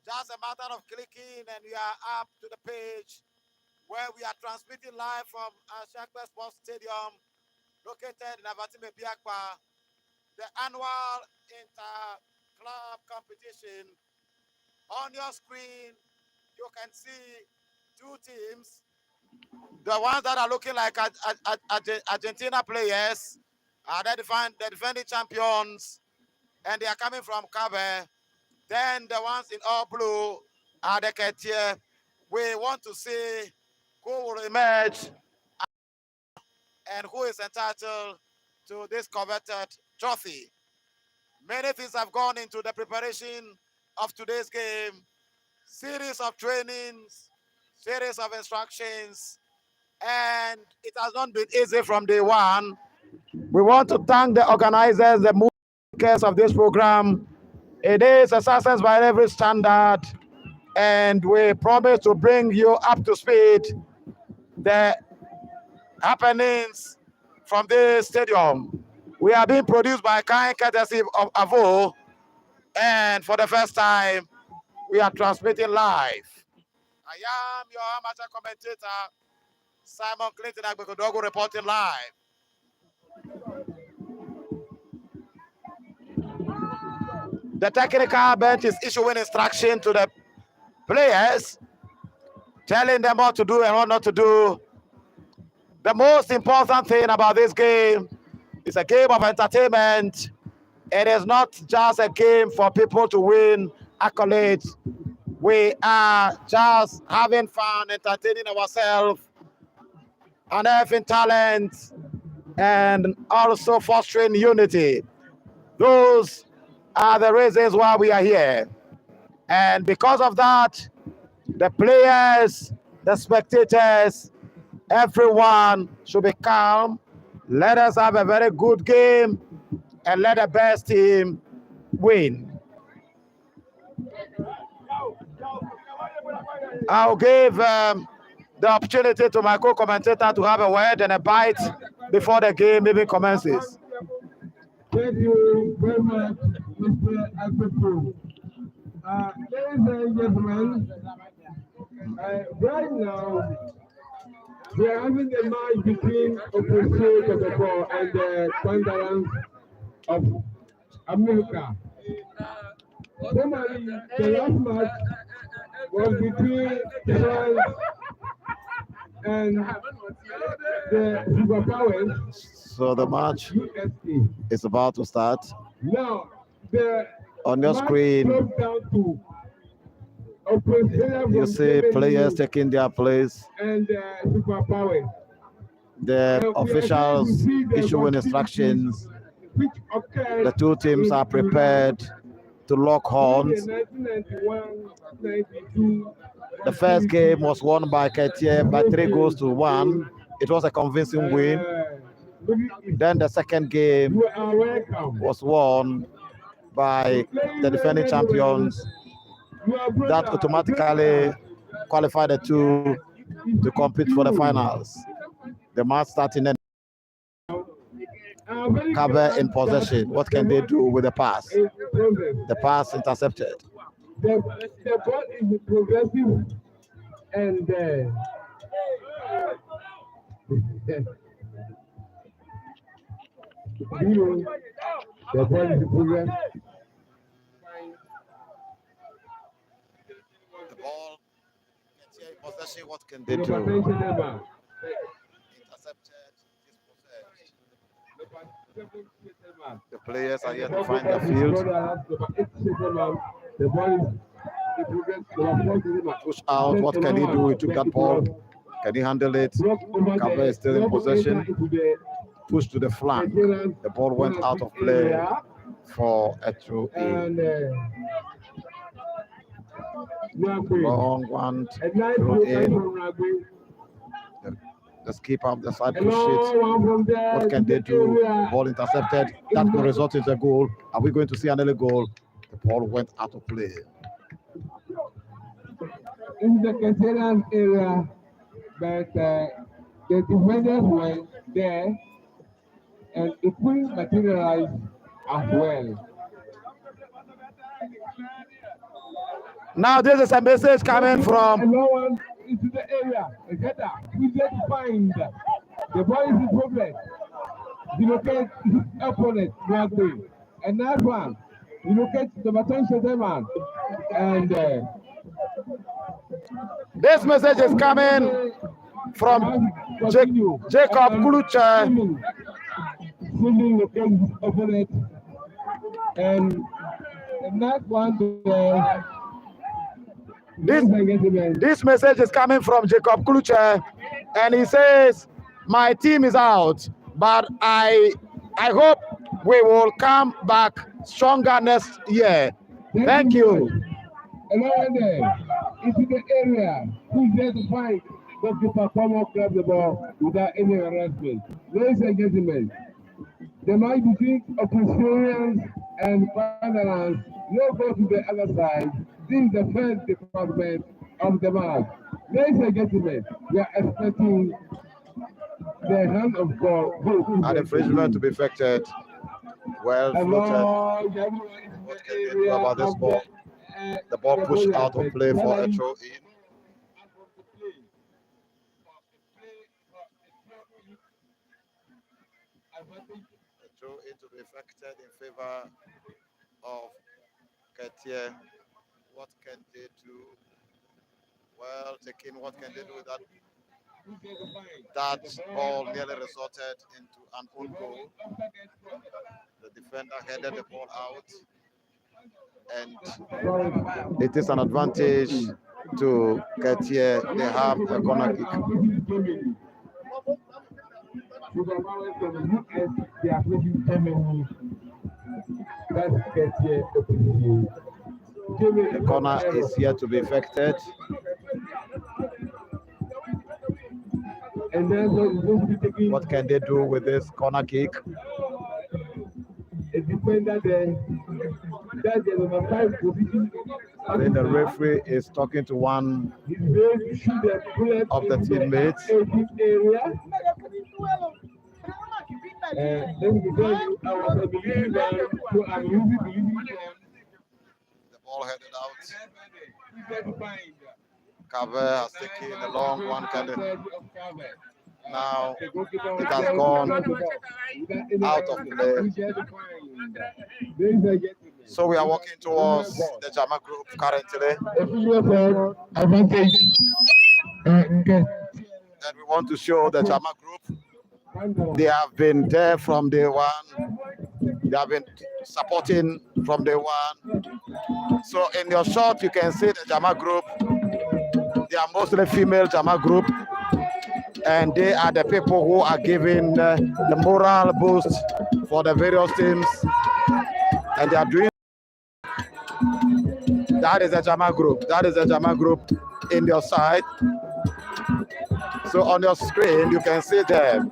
Just a matter of clicking and we are up to the page where we are transmitting live from Shakespeare Sports Stadium located in Avatime Biakpa, the annual inter-club competition. On your screen, you can see two teams. The ones that are looking like Argentina players are the defending champions, and they are coming from Cabe. Then the ones in all blue are the Ketier. We want to see who will emerge and who is entitled to this coveted trophy. Many things have gone into the preparation of today's game. Series of trainings, series of instructions, and it has not been easy from day one. We want to thank the organizers, the makers of this program. It is a success by every standard, and we promise to bring you up to speed the happenings from this stadium. We are being produced by kind courtesy of Avo, and for the first time, we are transmitting live. I am your amateur commentator, Simon Clinton Agbekodogo, reporting live. The technical bench is issuing instruction to the players, telling them what to do and what not to do. The most important thing about this game is a game of entertainment. It is not just a game for people to win accolades. We are just having fun, entertaining ourselves, unearthing talent, and also fostering unity. Those are the reasons why we are here. And because of that, the players, the spectators, everyone should be calm. Let us have a very good game and let the best team win. I'll give the opportunity to my co-commentator to have a word and a bite before the game even commences. Thank you very much, Mr. Akpepo. Ladies and gentlemen, right now, we are having a match between Operation Kotoko and the Wanderers of America. Normally, the last match was between France and the superpowers. So the match USA. is about to start. Now, the On your screen, dropped down to you see players taking their place. and superpowers. The officials issuing instructions. Which occurred The two teams in are prepared to lock horns. the 1991-92 The first game was won by Ketier by 3-1. It was a convincing win. Then the second game You are welcome. was won by the defending champions. That automatically qualified the two to compete for the finals. The match starting in Cabe in possession. What can they do with the pass? The pass intercepted. The ball is progressive and the ball is progressive. The ball, Ketier in possession. What can they do? Intercepted. Intercepted, dispossessed. The players are yet to find their field. The ball is Push out. What can he do? He took that ball. Can he handle it? Cabe is still in possession. Push to the flank. The ball went out of play for a throw in. And Long one. Throw in. The skipper of the side push it. What can they do? Ball intercepted. That could result in a goal. Are we going to see another goal? The ball went out of play. in the Castellan area, but the defenders were there and it couldn't materialize as well. Now this is a message coming from. And no one into the area. A getter. We just find the ball is in progress. You locate his opponent, Bradley. And that one, you locate the potential man. And this message is coming from Jacob Kulucha. Swimming locates his opponent. And that one, this message is coming from Jacob Kulucha, and he says, "My team is out, but I hope we will come back stronger next year. Thank you." Another there, into the area, who's there to fight? Goalkeeper come up, grab the ball without any harassment. Ladies and gentlemen, the match between Oppositions and Fatherlands no go to the other side. This is the first department of the match. Ladies and gentlemen, we are expecting the hand of God and infringement to be effected. Well floated. What can they do about this ball? The ball pushed out of play for a throw in. A throw in to be effected in favor of Katia. What can they do? Well, taking what can they do with that? That ball nearly resulted into an own goal. The defender headed the ball out, and it is an advantage to Katia. They have a corner kick. The corner is yet to be effected. What can they do with this corner kick? A defender there. That's the number 5 position. Then the referee is talking to one of the teammates. Area. Let me tell you, I was a believer, so I'm using the ball headed out. Cabe has taken a long one. Now it has gone out of play. So we are walking towards the Jama group currently. And we want to show the Jama group. They have been there from day one. They have been supporting from day one. So in your shot, you can see the Jama group. They are mostly female Jama group. And they are the people who are giving the moral boost for the various teams. And they are doing. That is a Jama group. That is a Jama group in your side. So on your screen, you can see them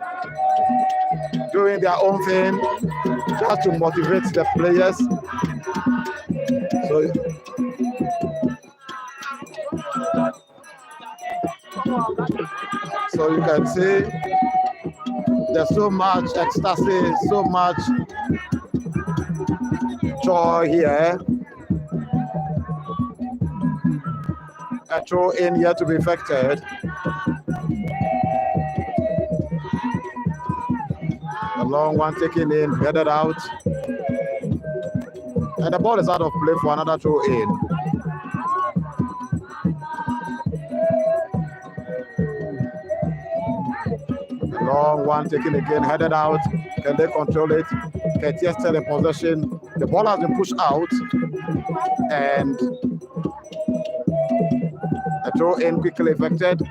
doing their own thing just to motivate the players. So you can see there's so much ecstasy, so much joy here. A throw in here to be effected. A long one taken in, headed out. And the ball is out of play for another throw in. A long one taken again, headed out. Can they control it? Ketia still in possession. The ball has been pushed out. And a throw in quickly effected.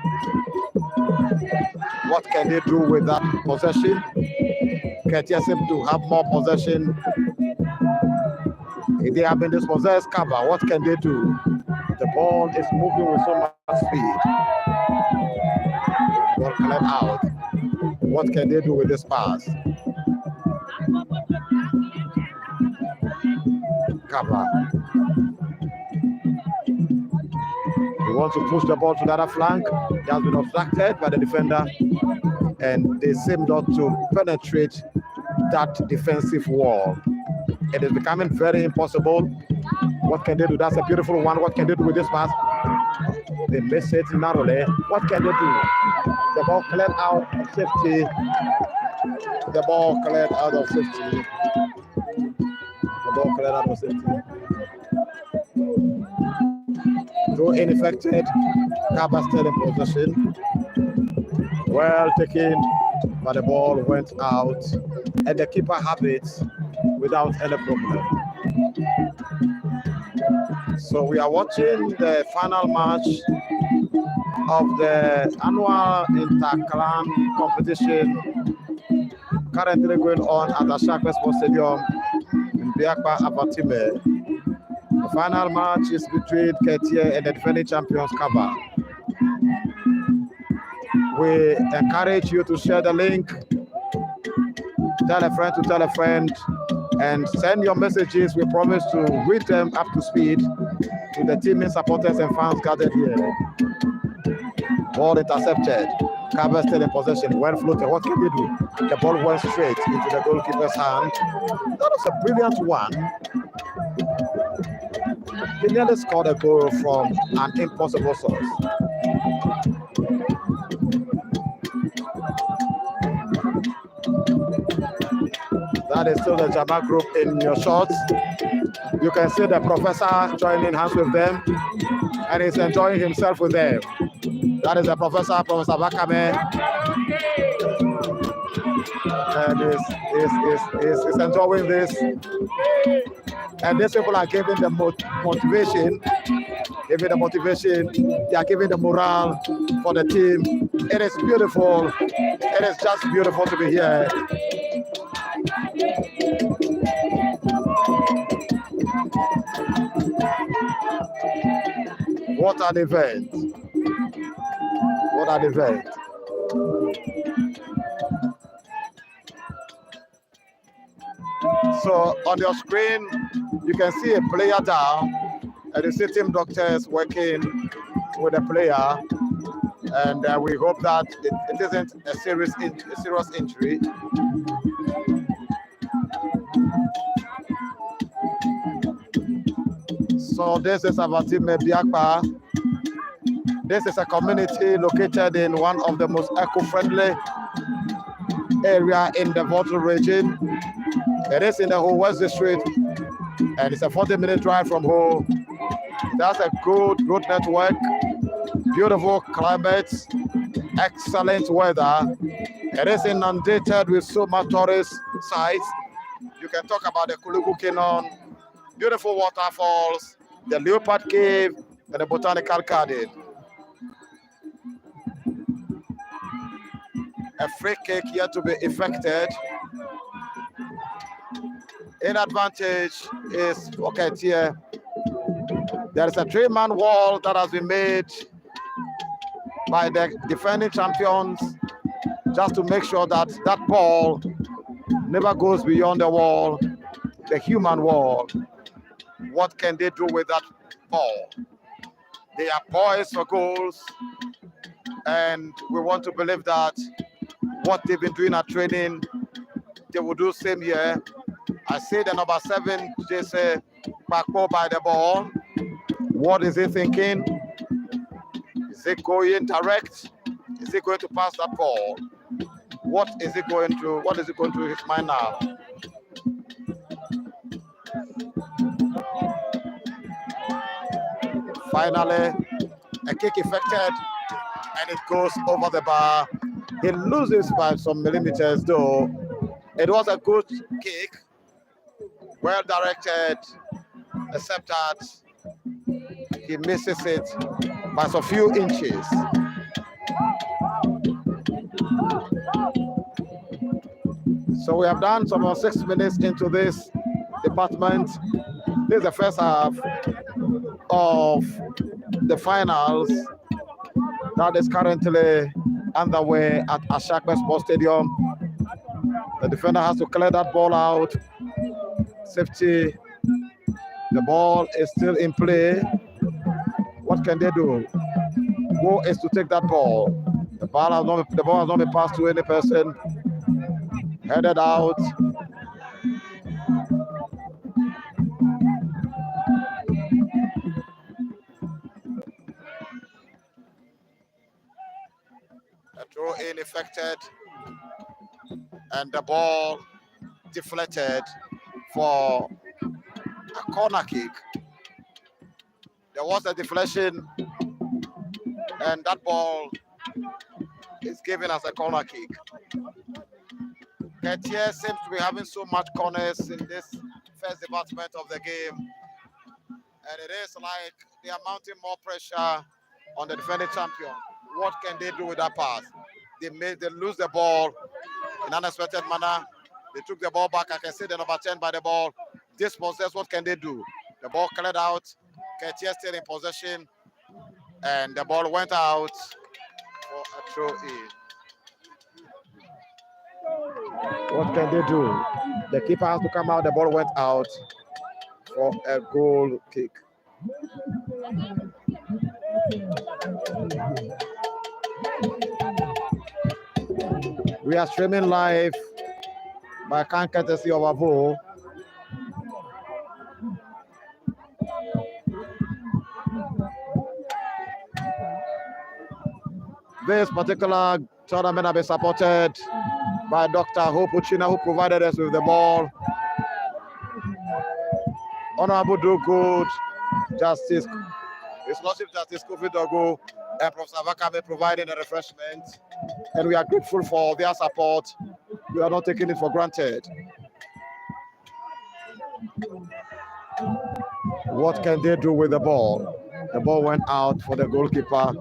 What can they do with that possession? Ketia seems to have more possession. They have been dispossessed cover. What can they do? The ball is moving with so much speed. Ball cleared out. What can they do with this pass? Cover. They want to push the ball to the other flank. It has been obstructed by the defender, and they seem not to penetrate that defensive wall. It is becoming very impossible What can they do? That's a beautiful one. What can they do with this pass? They miss it narrowly. What can they do? The ball cleared out of safety. The ball cleared out of safety. The ball cleared out of safety. Throw ineffected. Kaba still in possession. Well taken, but the ball went out. And the keeper had it without any problem. So we are watching the final match of the annual inter-clan competition currently going on at the Ashakwe Sports Stadium in Biakpa, Avatime. The final match is between Ketia and the defending champions, Kaba. We encourage you to share the link, tell a friend to tell a friend, and send your messages. We promise to read them up to speed to the team supporters and fans gathered here. Ball intercepted. Kaba still in possession. Well floated. What can they do? The ball went straight into the goalkeeper's hand. That was a brilliant one. He nearly scored a goal from an impossible source. That is still the Jama group in your shots. You can see the professor joining hands with them, and he's enjoying himself with them. That is the professor, Professor Bakame, and is enjoying this. And these people are giving the motivation, they are giving the morale for the team. It is beautiful. It is just beautiful to be here. What an event. What an event. So on your screen, you can see a player down, and you see team doctors working with the player, and we hope that it isn't a serious injury. So this is Avatime Biakpa. This is a community located in one of the most eco-friendly area in the Volta region. It is in the whole West District, and it's a 40-minute drive from home. That's a good road network, beautiful climate, excellent weather. It is inundated with so much tourist sites. You can talk about the Kulugu Canyon, beautiful waterfalls, the Leopard Cave, and the Botanical Garden. A free kick yet to be effected. In advantage is okay here. There is a 3-man wall that has been made by the defending champions just to make sure that that ball never goes beyond the wall, the human wall. What can they do with that ball? They are poised for goals, and we want to believe that what they've been doing at training, they will do same here. I see the number 7, Jesse Pakpo by the ball. What is he thinking? Is he going direct? Is he going to pass that ball? What is he going to his mind now? Finally, a kick effected, and it goes over the bar. He loses by some millimeters though. It was a good kick, well directed, except that he misses it by a few inches. So we have done some 6 minutes into this department. This is the first half of the finals that is currently underway at Ashakwe Sports Stadium. The defender has to clear that ball out. Safety. The ball is still in play. What can they do? Who is to take that ball? The ball has not been passed to any person. Headed out. throw in effected, and the ball deflected for a corner kick. There was a deflection, and that ball is given as a corner kick. Ketier seems to be having so much corners in this first department of the game, and it is like they are mounting more pressure on the defending champion. What can they do with that pass? They lose the ball in an unexpected manner. They took the ball back. I can see the number 10 by the ball. Dispossessed. What can they do? The ball cleared out. Ketier still in possession, and the ball went out for a throw-in. What can they do? The keeper has to come out. The ball went out for a goal kick. We are streaming live by kind courtesy of Avo. This particular tournament has been supported by Dr. Hope Uchina, who provided us with the ball. Honorable Do Good, Justice, His Lordship Justice Kofi Dogo, and Professor Vakame providing the refreshment. And we are grateful for their support. We are not taking it for granted. What can they do with the ball? The ball went out for the goalkeeper.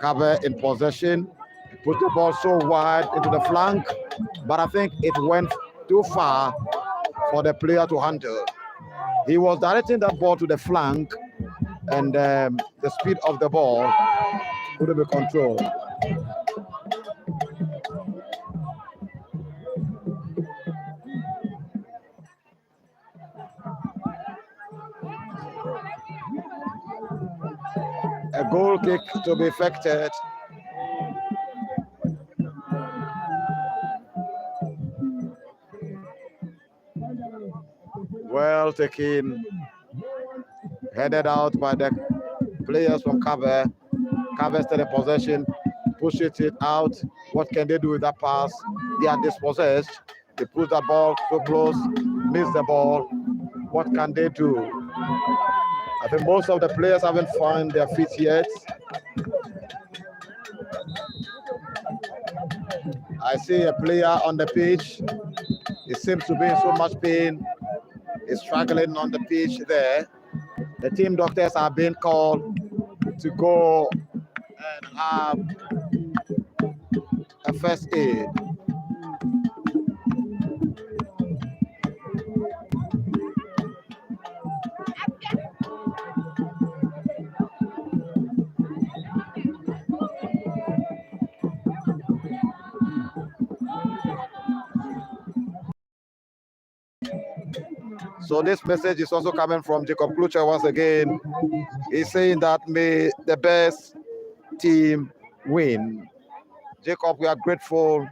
Cover in possession, put the ball so wide into the flank, but I think it went too far for the player to handle. He was directing that ball to the flank, and the speed of the ball couldn't be controlled. A goal kick to be effected. Well taken, headed out by the players from Cabe. Cabe still in possession, pushes it out. What can they do with that pass? They are dispossessed. They push that ball so close, miss the ball. What can they do? I think most of the players haven't found their feet yet. I see a player on the pitch. He seems to be in so much pain. He's struggling on the pitch there. The team doctors are being called to go and have a first aid. So this message is also coming from Jacob Klucher once again. He's saying that may the best team win. Jacob, we are grateful.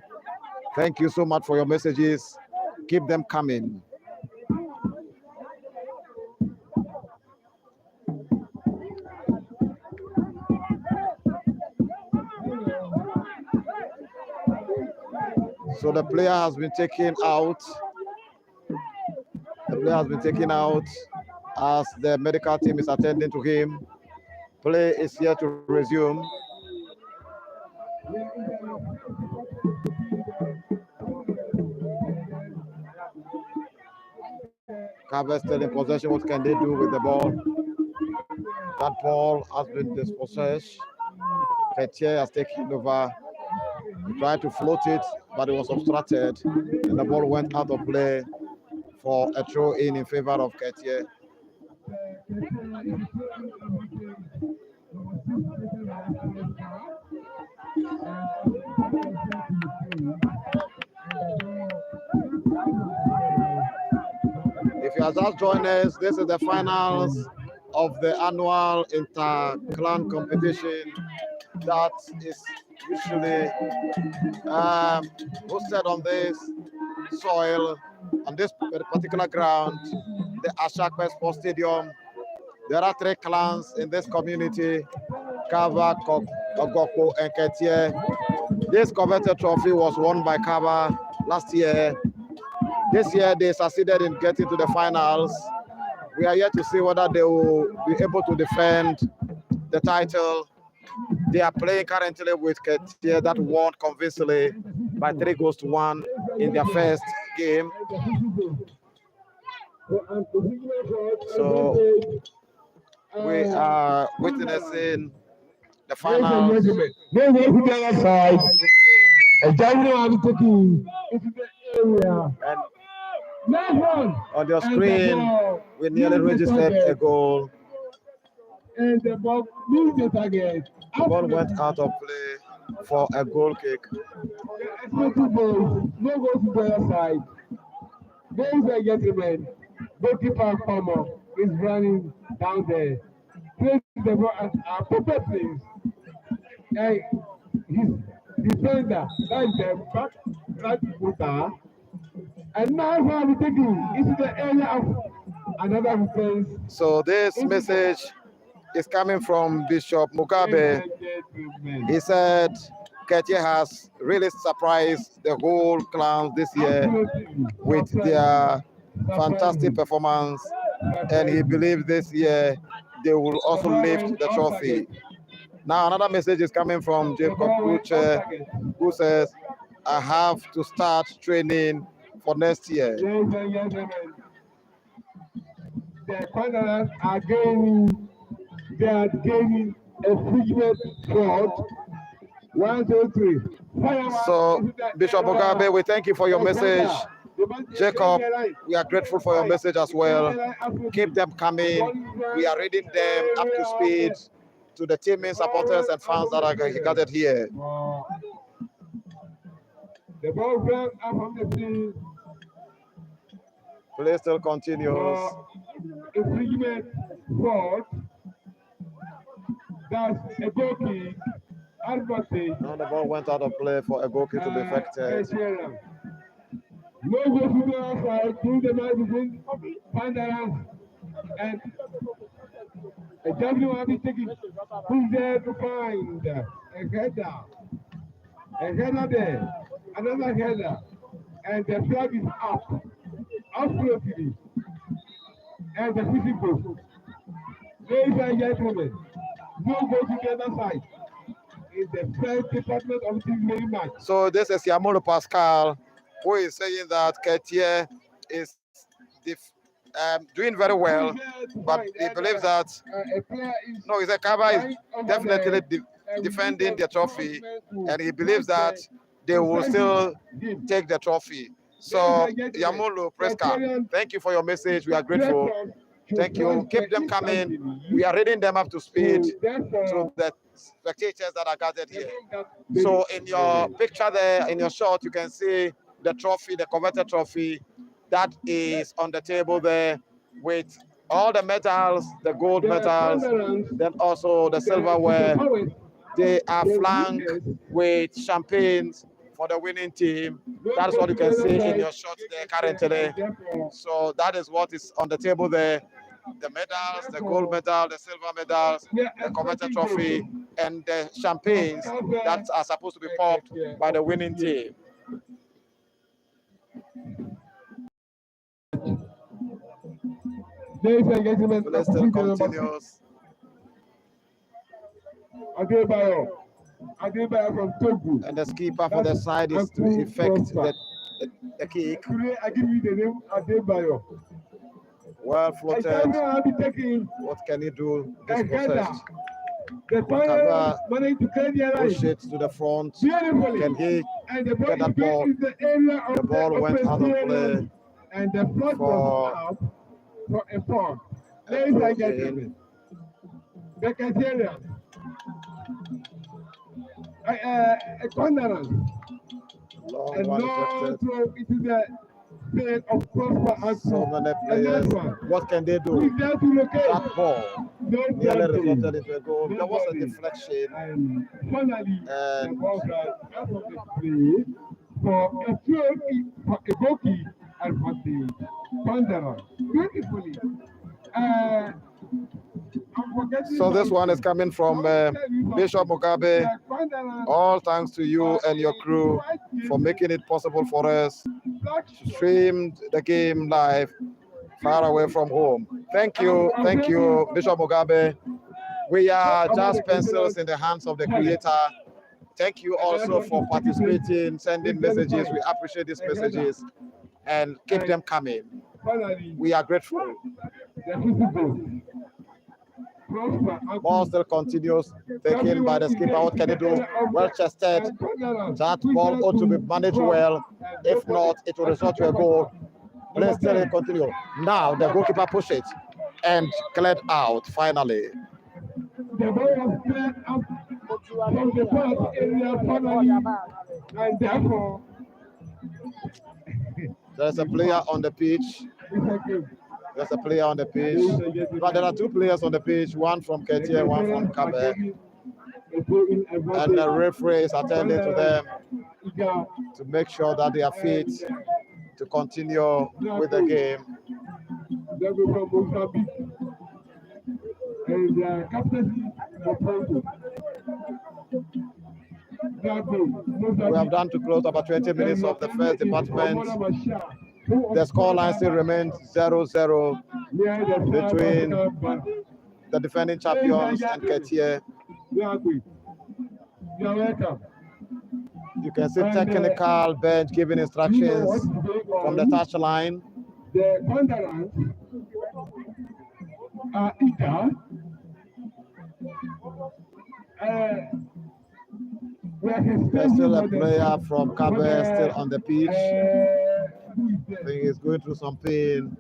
Thank you so much for your messages. Keep them coming. So the player has been taken out. The player has been taken out as the medical team is attending to him. Play is here to resume. Carver still in possession. What can they do with the ball? That ball has been dispossessed. Petier has taken over. He tried to float it, but it was obstructed, and the ball went out of play for a throw-in in favor of Ketier. If you are just joining us, this is the finals of the annual inter-clan competition that is usually hosted on this soil, on this particular ground, the Ashakwe Sports Stadium. There are 3 clans in this community: Kava, Ogoko, and Ketie. This coveted trophy was won by Kava last year. This year they succeeded in getting to the finals. We are yet to see whether they will be able to defend the title. They are playing currently with Ketie that won convincingly by 3-1 in their first game. So we are witnessing the finals. And on your screen, we nearly registered a goal. And the ball moved the target. The ball went out of play for a goal kick. No goals to the other side. Ladies and gentlemen, goalkeeper Palmer is running down there. Place the ball at our proper place. And his defender, that's the back right footer. And now how we taking into the area of another defense. So this message is coming from Bishop Mugabe. He said Ketie has really surprised the whole clan this year with their fantastic performance, and he believes this year they will also lift the trophy. Now another message is coming from Jacob Uche, who says, I have to start training for next year. The partners are gaining a frigid fraud. 1, 2, 3. So, Bishop Mugabe, we thank you for your message. Jacob, we are grateful for your message as well. Keep them coming. We are reading them up to speed to the teammates, supporters, and fans that are gathered here. The ball ran up from the field. Play still continues. Infringement fraud. That's a goal kick. Advantage. Now the ball went out of play for a goal kick to be effected. No goal to the outside through the match between Pandaras and a W will be taking. Who's there to find a header? A header there. Another header. And the flag is up. Absolutely. And the fishing post. Ladies and gentlemen, no go to the other side. In the first department of this very match. So this is Yamolo Pascal, who is saying that Ketie is doing very well, but he believes that no, he said Kaba is definitely defending the trophy, and he believes that they will still take the trophy. So Yamolo Pascal, thank you for your message. We are grateful. Thank you. Keep them coming. We are reading them up to speed to the spectators that are gathered here. So in your picture there, in your shot, you can see the trophy, the coveted trophy that is on the table there with all the medals, the gold medals, then also the silverware. They are flanked with champagnes for the winning team. That's what you can see in your shot there currently. So that is what is on the table there. The medals, the gold medal, the silver medals, the coveted trophy, and the champagnes that are supposed to be popped by the winning team. Ladies and gentlemen, Play still continues. Adebayo from Togo. And the skipper for the side is to effect the kick. Today I give you the name Adebayo. Well floated. What can he do? Dispossessed. The final managed to clear the line. Push it to the front. Beautifully. Can he and the get that ball? The area of the ball went out of play. And the flag was out for a fall. Ladies and gentlemen, the Caterian. A corner. And no throw into the field of Prosper and so many players. What can they do? That ball nearly resulted into a goal. There was a deflection. And finally, the ball got out of the play for a goal kick and for the Pandara. Beautifully. So this one is coming from Bishop Mugabe. All thanks to you and your crew for making it possible for us to stream the game live far away from home. Thank you, Bishop Mugabe. We are just pencils in the hands of the Creator. Thank you also for participating, sending messages. We appreciate these messages and keep them coming. We are grateful. Ball still continues, taken by the skipper. What can he do? Well chested. That ball ought to be managed well. If not, it will result to a goal. Let's still continue. Now the goalkeeper push it and cleared out finally. The ball was cleared out from the first area finally, and therefore there's a player on the pitch. There's a player on the pitch. But there are two players on the pitch, one from Ketia, one from Kabe. And the referee is attending to them to make sure that they are fit to continue with the game. We have done to close about 20 minutes of the first department. The scoreline still remains 0-0 between the defending champions and Ketia. You can see technical bench giving instructions from the touchline. The Wanderers are eager. There's still a player from Kabe still on the pitch. I think he's going through some pain.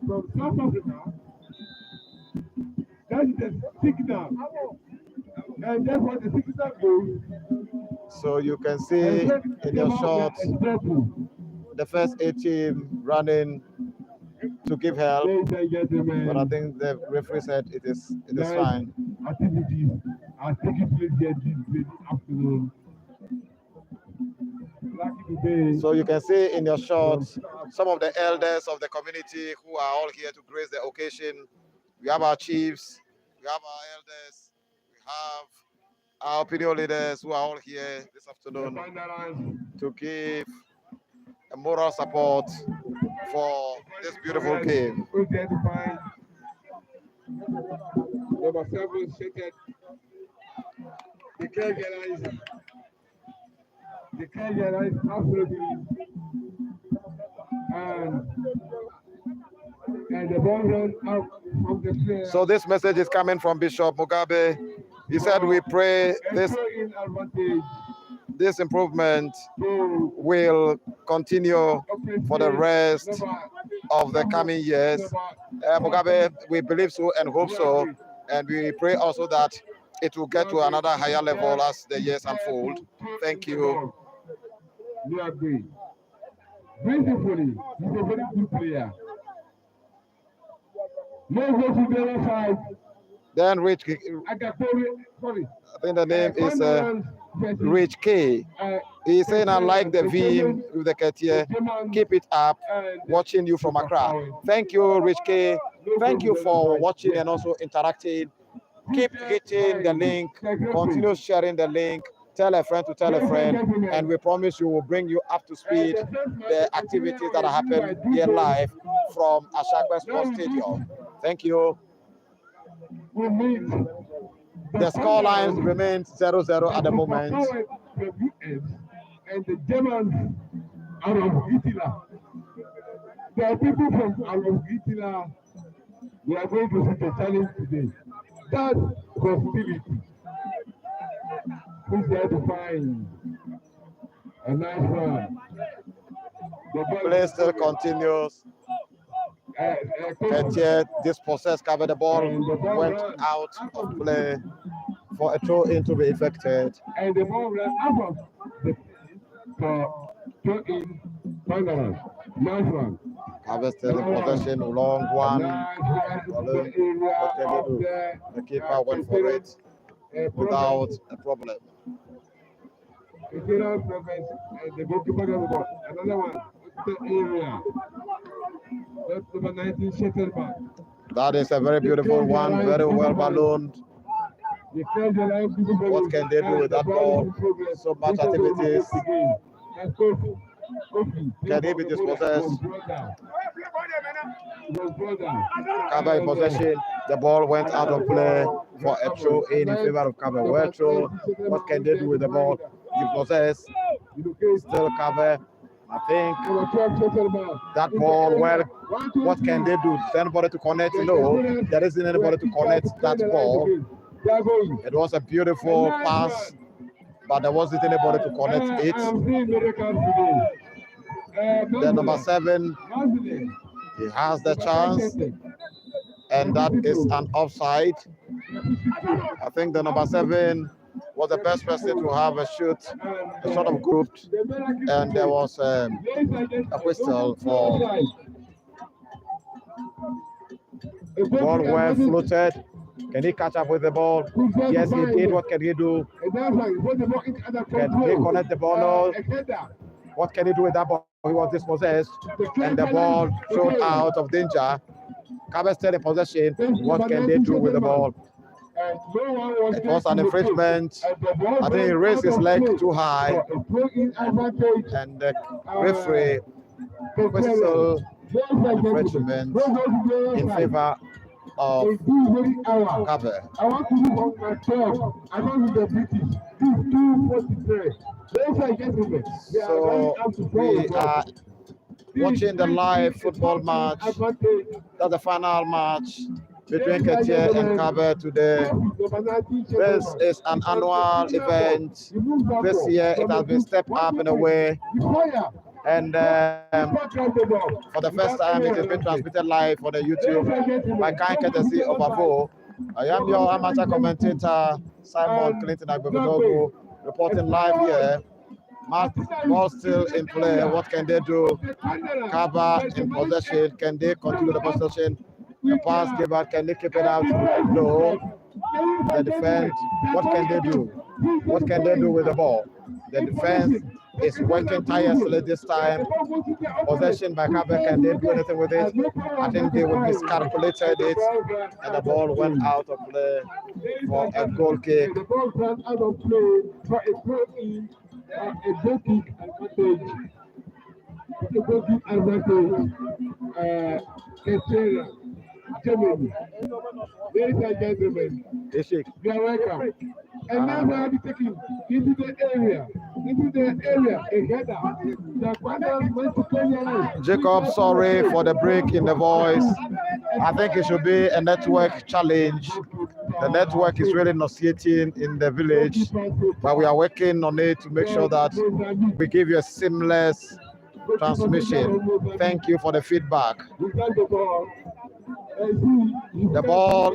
From South Africa, that's the signal. And that's what the signal goes. So you can see in your shot the first 8 team running to give help, but I think the referee said it is fine. Activities are taking place here this afternoon. So you can see in your shot some of the elders of the community who are all here to grace the occasion. We have our chiefs, we have our elders, we have our opinion leaders who are all here this afternoon to give a moral support for this beautiful game. Number 7 seated. The caregiver is absolutely and the ball runs out from the player. So this message is coming from Bishop Mugabe. He said we pray this improvement will continue for the rest of the coming years. Mugabe, we believe so and hope so, and we pray also that it will get to another higher level as the years unfold. Thank you. We agree. Beautifully, he's a very good player. No go to the other side. Then Rich, I think the name is Rich K. He's saying, I like the V with the Ketia. Keep it up. Watching you from Accra. Thank you, Rich K. Thank you for watching and also interacting. Keep hitting the link. Continue sharing the link. Tell a friend to tell a friend, and we promise you will bring you up to speed the activities that are happening here live from Ashakwe Sports Stadium. Thank you. The scoreline remains 0-0 at the moment. And the Germans out of Gitila. There are people from out of Gitila. We are going to see the challenge today. That hostility. Who's there to find a nice one? Play still continues. Ketia dispossessed, covered the ball, went out of play for a throw in to be effected. And the ball ran out of the for throw in finally. Nice one. Harvest still in possession, long one. What can he do? The keeper went for it without a problem. The goalkeeper got the ball. Another one. The area. That's number 19, Shetterback. That is a very beautiful one, very well ballooned. What can they do with that ball? So much activities. Can he be dispossessed? Kaba in possession. The ball went out of play for a throw in favor of Kaba. Well throw. What can they do with the ball? Dispossessed. Still Kaba. I think that ball, well, what can they do? Is anybody to connect? No, there isn't anybody to connect that ball. It was a beautiful pass, but there wasn't anybody to connect it. The number 7, he has the chance, and that is an offside. I think the number 7 was the best person to have a shot of group, and there was a whistle for ball well floated. Can he catch up with the ball? Yes, he did. What can he do? Can he connect the ball? No. What can he do with that ball? He was dispossessed, and the ball thrown out of danger. Kabe still in possession. What can they do with the ball? It was an infringement. I think he raised his leg too high, and the referee whistled infringement in favor of Kabe. I want to do on myself. I want to the British. 243. So we are watching the live football match. That's the final match between Ketia and Kabe today. This is an annual event. This year it has been stepped up in a way. And for the first time, it has been transmitted live for the YouTube by kind courtesy of Avo. I am your amateur commentator, Simon Clinton Agbogodogo, reporting live here. Ball still in play. What can they do? Kaba in possession. Can they continue the possession? The pass giver, can they keep it out? No. The defense, what can they do? What can they do with the ball? The defense is working tirelessly this time. Possession by Kaba, can they do anything with it? I think they would miscalculated it, and the ball went out of play for a goal kick. The ball went out of play for a goal kick advantage. A goal kick advantage. Germany. Ladies and gentlemen, you are welcome. And now we are taken into the area. A header. Jacob, sorry for the break in the voice. I think it should be a network challenge. The network is really nauseating in the village, but we are working on it to make sure that we give you a seamless transmission. Thank you for the feedback. The ball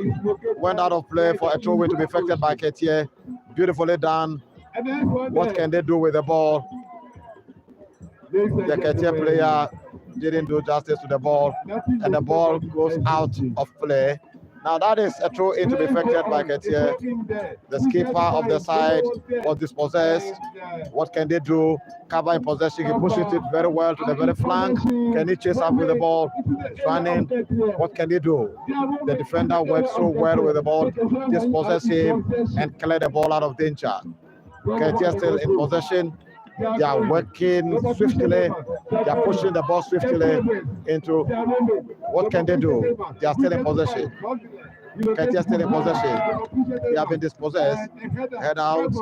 went out of play for a throw to be affected by Ketia. Beautifully done. What can they do with the ball? The Ketia player didn't do justice to the ball, and the ball goes out of play. Now that is a throw in to be affected by Ketia. The skipper of the side was dispossessed. What can they do? Kaba in possession. He pushes it very well to the very flank. Can he chase up with the ball? Running. What can he do? The defender works so well with the ball. Dispossess him and clear the ball out of danger. Ketia still in possession. They are working swiftly. They are pushing the ball swiftly into. What can they do? They are still in possession. Ketia still in possession. They have been dispossessed. Head out.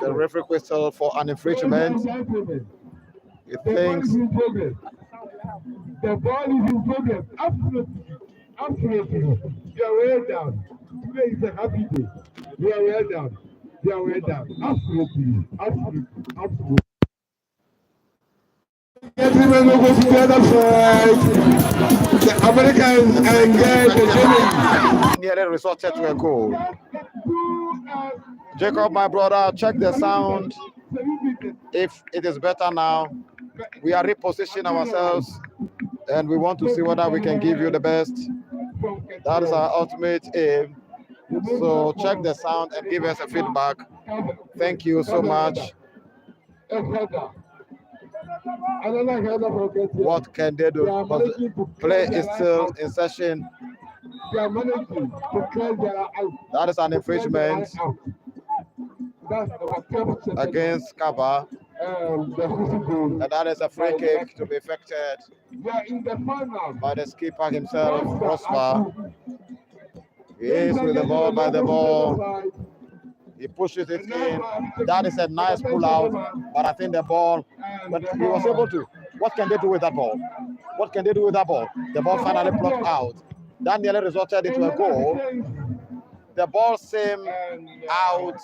The referee whistle for an infringement. He thinks the ball is in progress. Absolutely. You are well done. Today is a happy day. You are well done. You are well done. Absolutely. Gentlemen, we go to the other side. The Americans engage the Germans. Nearly resorted to a goal. Jacob, my brother, check the sound. If it is better now, we are repositioning ourselves, and we want to see whether we can give you the best. That is our ultimate aim. So check the sound and give us a feedback. Thank you so much. What can they do? Play is still in session. That is an infringement against Kaba. And that is a free kick to be effected by the skipper himself, Prosper. He is with the ball by the ball. He pushes it in. That is a nice pull out, but I think the ball, but he was able to. What can they do with that ball? What can they do with that ball? The ball finally blocked out. That nearly resulted into a goal. The ball seemed out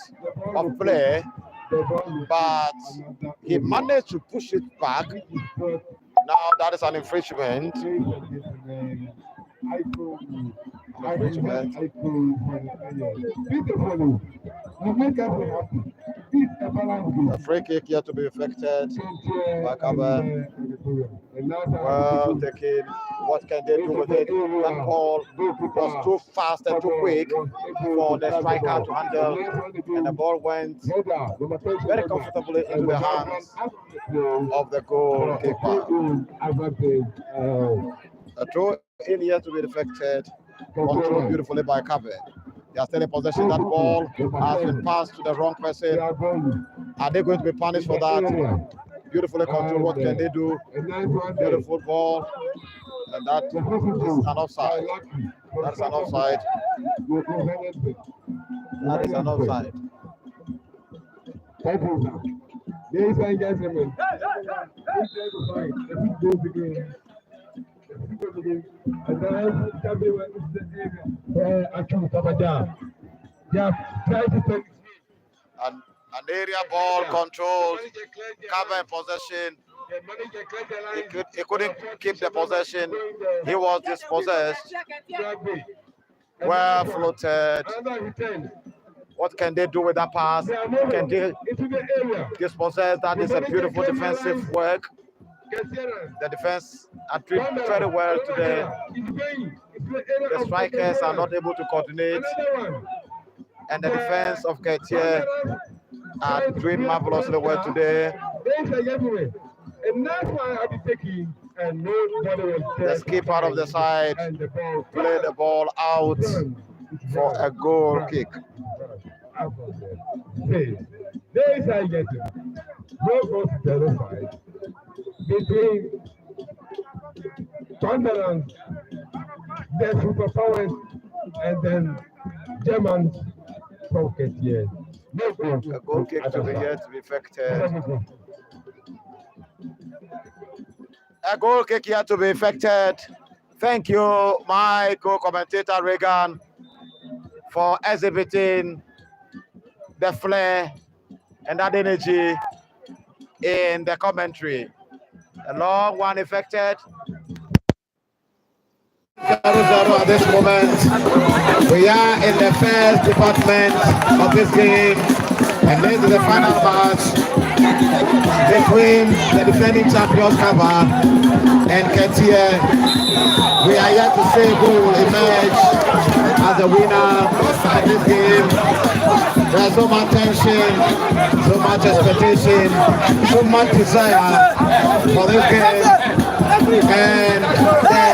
of play, but he managed to push it back. Now that is an infringement. A free kick here to be effected by Kaba. Well taken. What can they do with it? That ball was too fast and too quick for the striker to handle, and the ball went very comfortably into the hands of the goalkeeper. A throw in here to be deflected, controlled beautifully by Kaba. They are still in possession. That ball has been passed to the wrong person. Are they going to be punished for that? Beautifully controlled. What can they do? Beautiful ball. And that is an offside. That's an offside. That is an offside. Ladies and gentlemen, An area ball controlled, Kaba in possession. He couldn't keep the possession. He was dispossessed. Well floated. What can they do with that pass? Can they dispossess? That is a beautiful defensive work. The defense are treated very well today. The strikers are not able to coordinate, and the defense of Ketier are doing marvelously well today. The skip out of the side, play the ball out for a goal kick. Ladies and gentlemen, no goes terrified between Sunderland, the superpowers, and then Germans from Ketier. A goal kick to be yet to be effected. A goal kick here to be effected. Thank you, my co-commentator Regan, for exhibiting the flair and that energy in the commentary. A long one effected. 0-0 at this moment. We are in the first department of this game, and this is the final match between the defending champions Kaba and Ketier. We are yet to see who will emerge as the winner of this game. There's so much tension, so much expectation, so much desire for this game, and the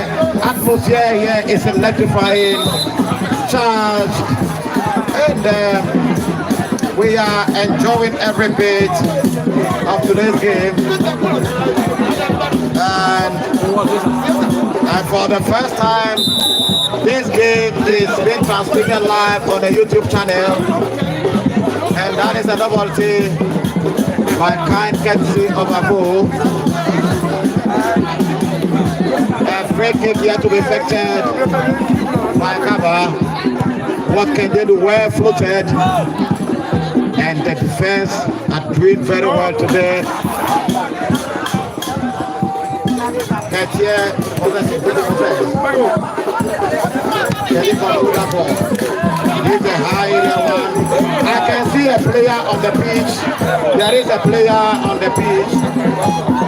atmosphere here is electrifying, charged, and we are enjoying every bit of today's game. And for the first time, this game is being transmitted live on the YouTube channel, and that is a novelty by kind courtesy of Abu. A free kick here to be effected by Kaba. What can they do? Well floated, and the defense are doing very well today. Ketier possessing the defense. Can he control that ball? He's a high one. I can see a player on the pitch. There is a player on the pitch.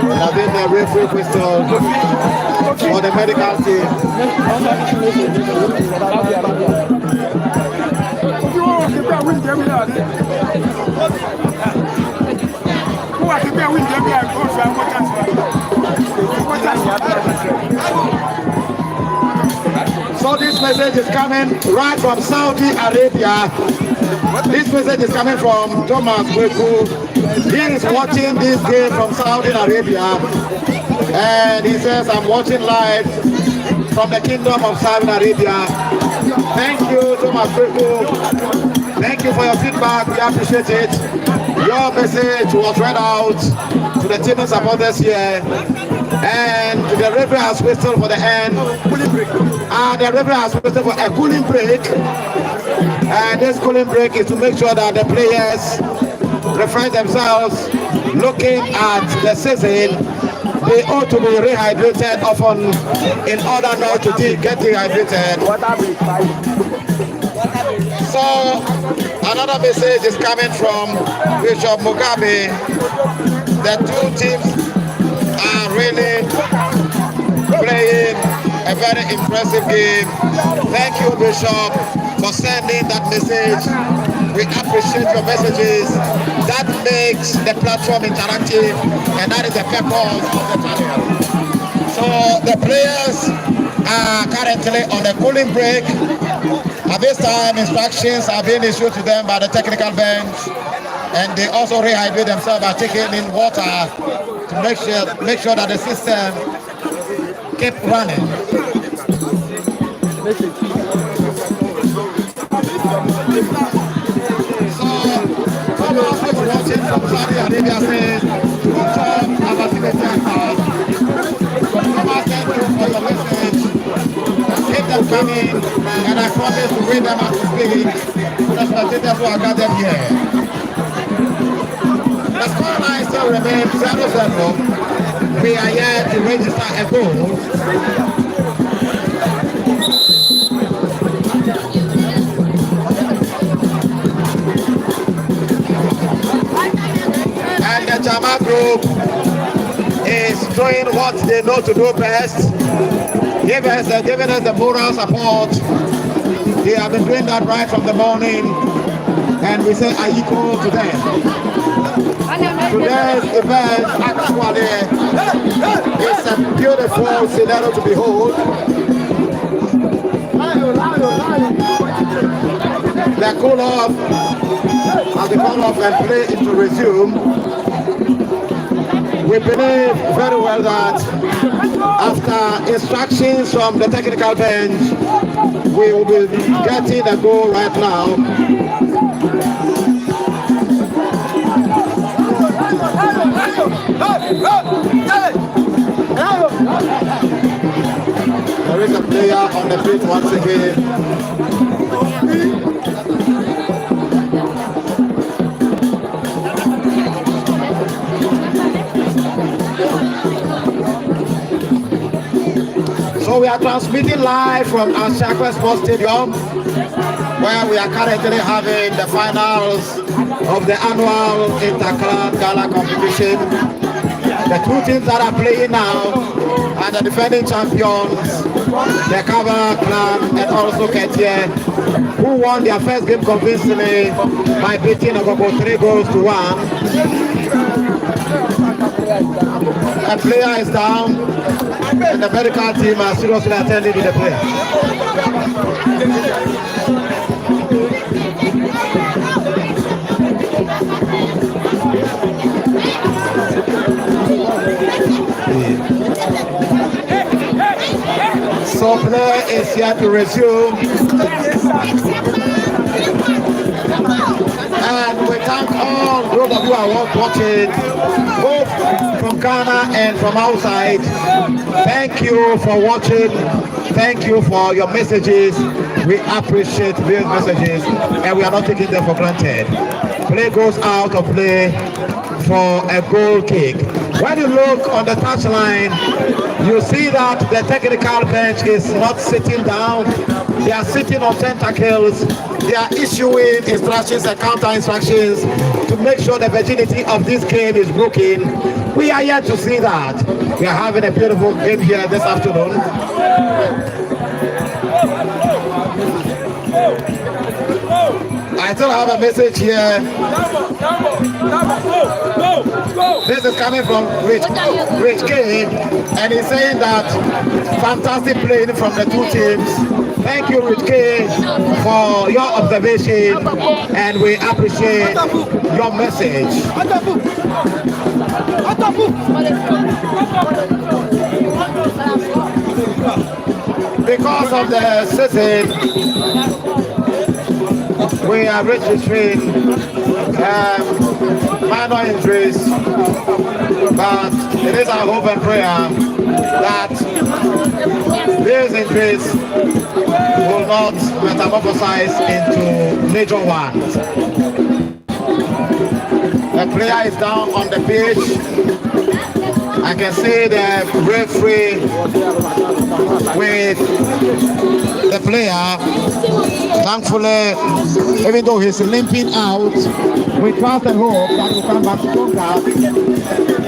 And I think the referee whistle for the medical team. So this message is coming right from Saudi Arabia. This message is coming from Thomas Kweku. He is watching this game from Saudi Arabia. And he says, I'm watching live from the Kingdom of Saudi Arabia. Thank you, Thomas Kweku. Thank you for your feedback. We appreciate it. Your message was read out to the team supporters here. And the referee has whistled for the end. The referee has whistled for a cooling break. And this cooling break is to make sure that the players refresh themselves looking at the season. They ought to be rehydrated often in order not to get dehydrated. So another message is coming from Bishop Mugabe. The two teams are really playing a very impressive game. Thank you, Bishop, for sending that message. We appreciate your messages. That makes the platform interactive, and that is the purpose of the channel. So the players are currently on a cooling break. At this time, instructions are being issued to them by the technical bench, and they also rehydrate themselves by taking in water to make sure that the system keep running. So, Thomas is watching from Saudi Arabia says, good job, Avatime Biakpa. Thomas, thank you for your message. Keep them coming, and I promise to bring them up to speed to the spectators who are gathered here. The scoreline still remains 0-0. We are here to register a goal. And the Jama group is doing what they know to do best. Giving us the moral support. They have been doing that right from the morning, and we say are equal to them. Today's event actually is a beautiful scenario to behold. The cool off, as the call off and play is to resume. We believe very well that after instructions from the technical bench, we will be getting a goal right now. There is a player on the pitch once again. So we are transmitting live from Ashakwa Sports Stadium, where we are currently having the finals of the annual Interclan Gala competition. The two teams that are playing now are the defending champions, the Kava Clan and also Ketia, who won their first game convincingly by beating Ogogo 3-1. A player is down, and the medical team are seriously attending to the player. So play is here to resume. And we thank all those of you who are watching, both from Ghana and from outside. Thank you for watching. Thank you for your messages. We appreciate these messages, and we are not taking them for granted. Play goes out of play for a goal kick. When you look on the touchline, you see that the technical bench is not sitting down. They are sitting on tentacles. They are issuing instructions and counter instructions to make sure the virginity of this game is broken. We are here to see that. We are having a beautiful game here this afternoon. I still have a message here. This is coming from Rich K, and he's saying that fantastic playing from the two teams. Thank you, Rich K, for your observation, and we appreciate your message. Because of the season, we are registering minor injuries, but it is our hope and prayer that these injuries will not metamorphosize into major ones. The player is down on the pitch. I can see the referee with the player. Thankfully, even though he's limping out, we trust and hope that he will come back stronger.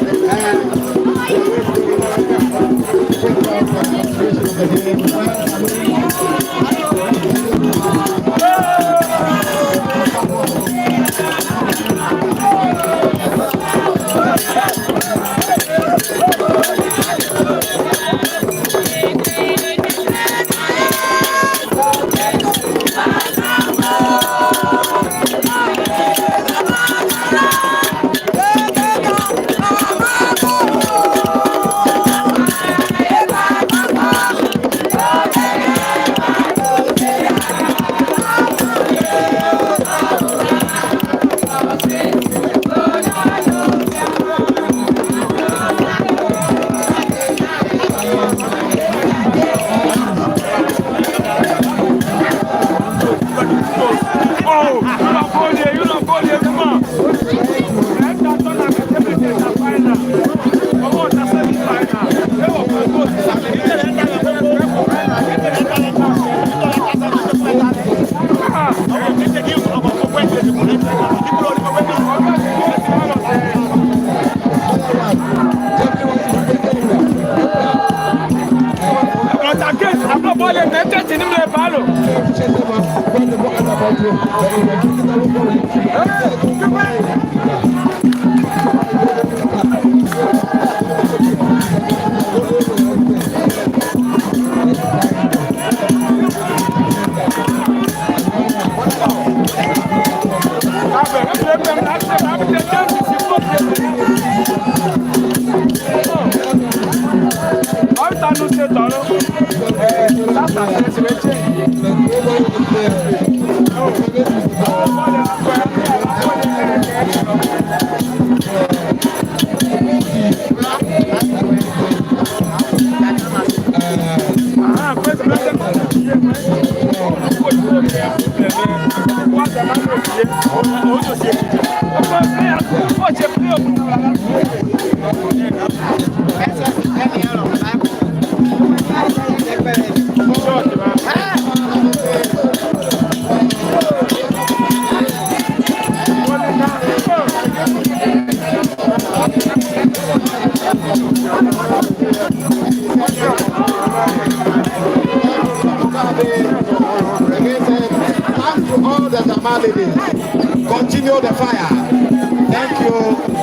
Continue the fire.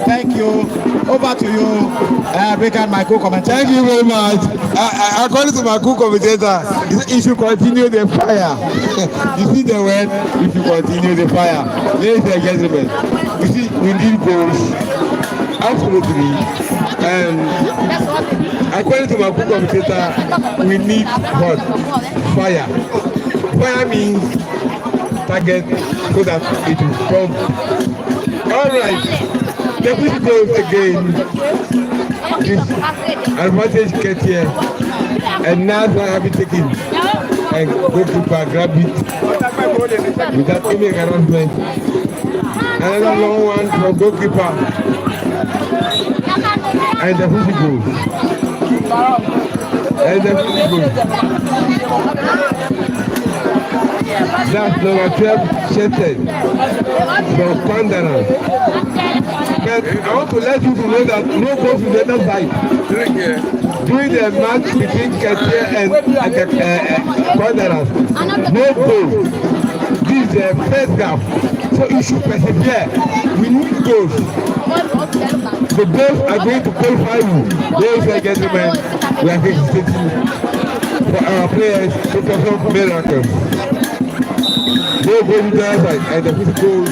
Thank you. Over to you, Breaker, my co-commentator. Thank you very much. According to my co-commentator, you should continue the fire. You see the word? You should continue the fire. Ladies and gentlemen, you see, we need goals. Absolutely. And according to my co-commentator, we need what? Fire. Fire means target so that it will come. All right. The push goes again. This advantage get here. And now I have it taken. And goalkeeper grab it without any announcement. Another long one from goalkeeper. And the push goes. And the push goes. That's number 12, Shetted from Pandana. But I want to let you know that no goal to the other side. During the match between Ketia and Pandana, no goal. This is the first gap. So also issue persevere. We need goals. The goals are going to qualify you. Ladies and gentlemen, we are hesitating for our players to perform miracles. They go to the outside and the physical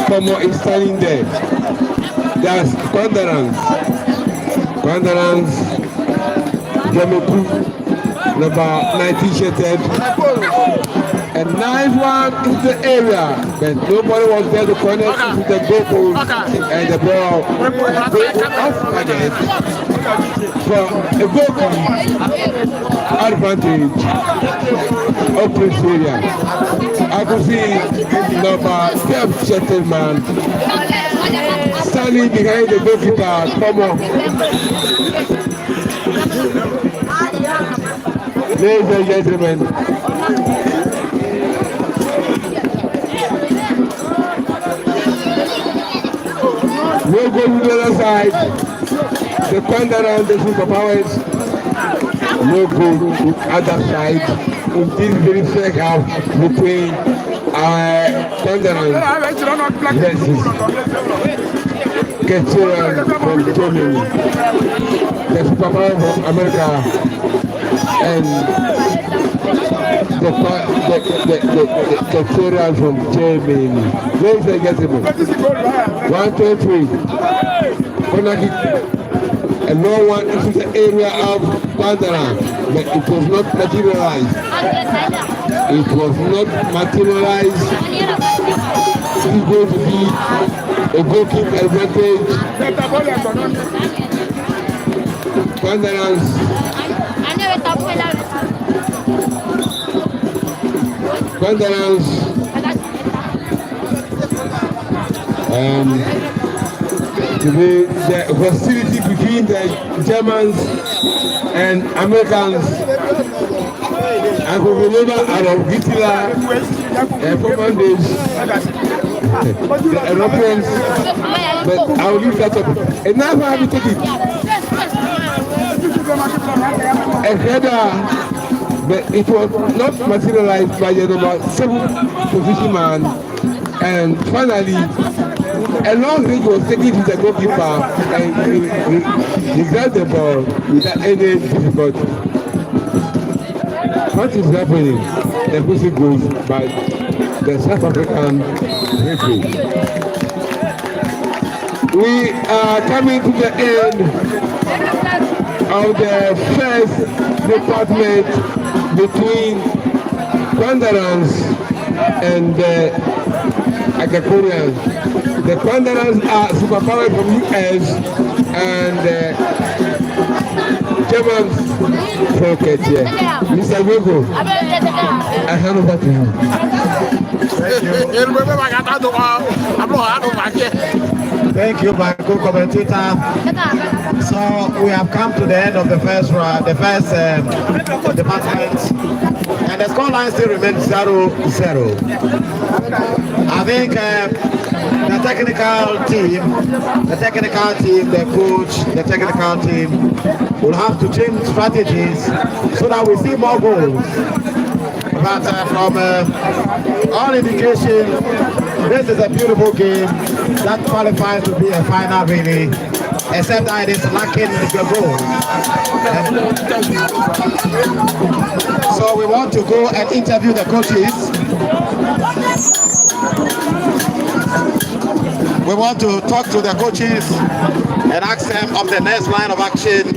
someone is standing there. That's Wanderers. Wanderers, Jameku, number 19 shirted. A nice one in the area, but nobody was there to connect to the goal post and the ball off target for a goal advantage of Prince area. I could see number 12 shirted man standing behind the goalkeeper. Come on. Ladies and gentlemen, we'll go to the other side. The corner around the superpowers. We'll go to the other side in this very fair half between Thunderland versus Keturan from Germany, the superpower from America, and the Keturan from Germany. Ladies and gentlemen, 1, 2, 3. And no one into the area of Thunderland, but it was not materialized. It was not materialized. It's going to be a goalkeeping advantage. Wanderers. Wanderers. The hostility between the Germans and Americans. And we remember Adolf Hitler former days, the Europeans, but I will leave that up. And now how have you taken it? A header, but it was not materialized by the number 7 position man. And finally, a long range was taken to the goalkeeper and he grabbed the ball without any difficulty. What is happening? The whistle goes by the South African referee. We are coming to the end of the first department between Wanderers and the Agakorians. The Wanderers are superpowered from US and Germans from Ketia. Mr. Wego, I hand over to you. Thank you, my co-commentator. So we have come to the end of the first department, and the scoreline still remains 0-0. I think the technical team, the coach, the technical team will have to change strategies so that we see more goals. But from all indication, this is a beautiful game that qualifies to be a final really, except that it is lacking the goal. So we want to go and interview the coaches. We want to talk to the coaches and ask them of the next line of action,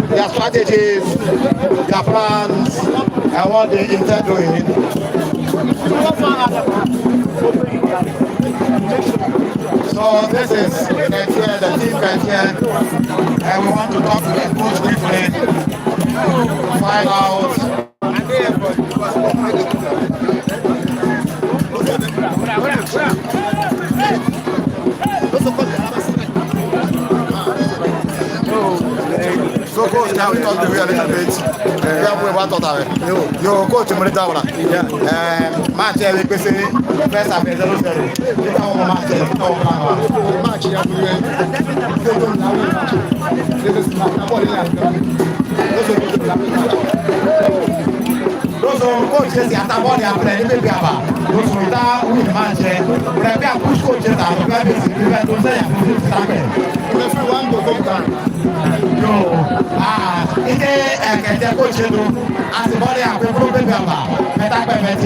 their strategies, their plans, and what they intend doing. So this is the team criteria, and we want to talk to the coach briefly, find out. So coach, now we talk to you a little bit. Yo, coach, I'm ready now. Match every person. First, I'm ready to lose. Match, coach is at about the apple, maybe about those without with match. But I can push coaches out of private event to say, if you want to go down. No, ini kerja coach itu asal aku problem apa? Kita permit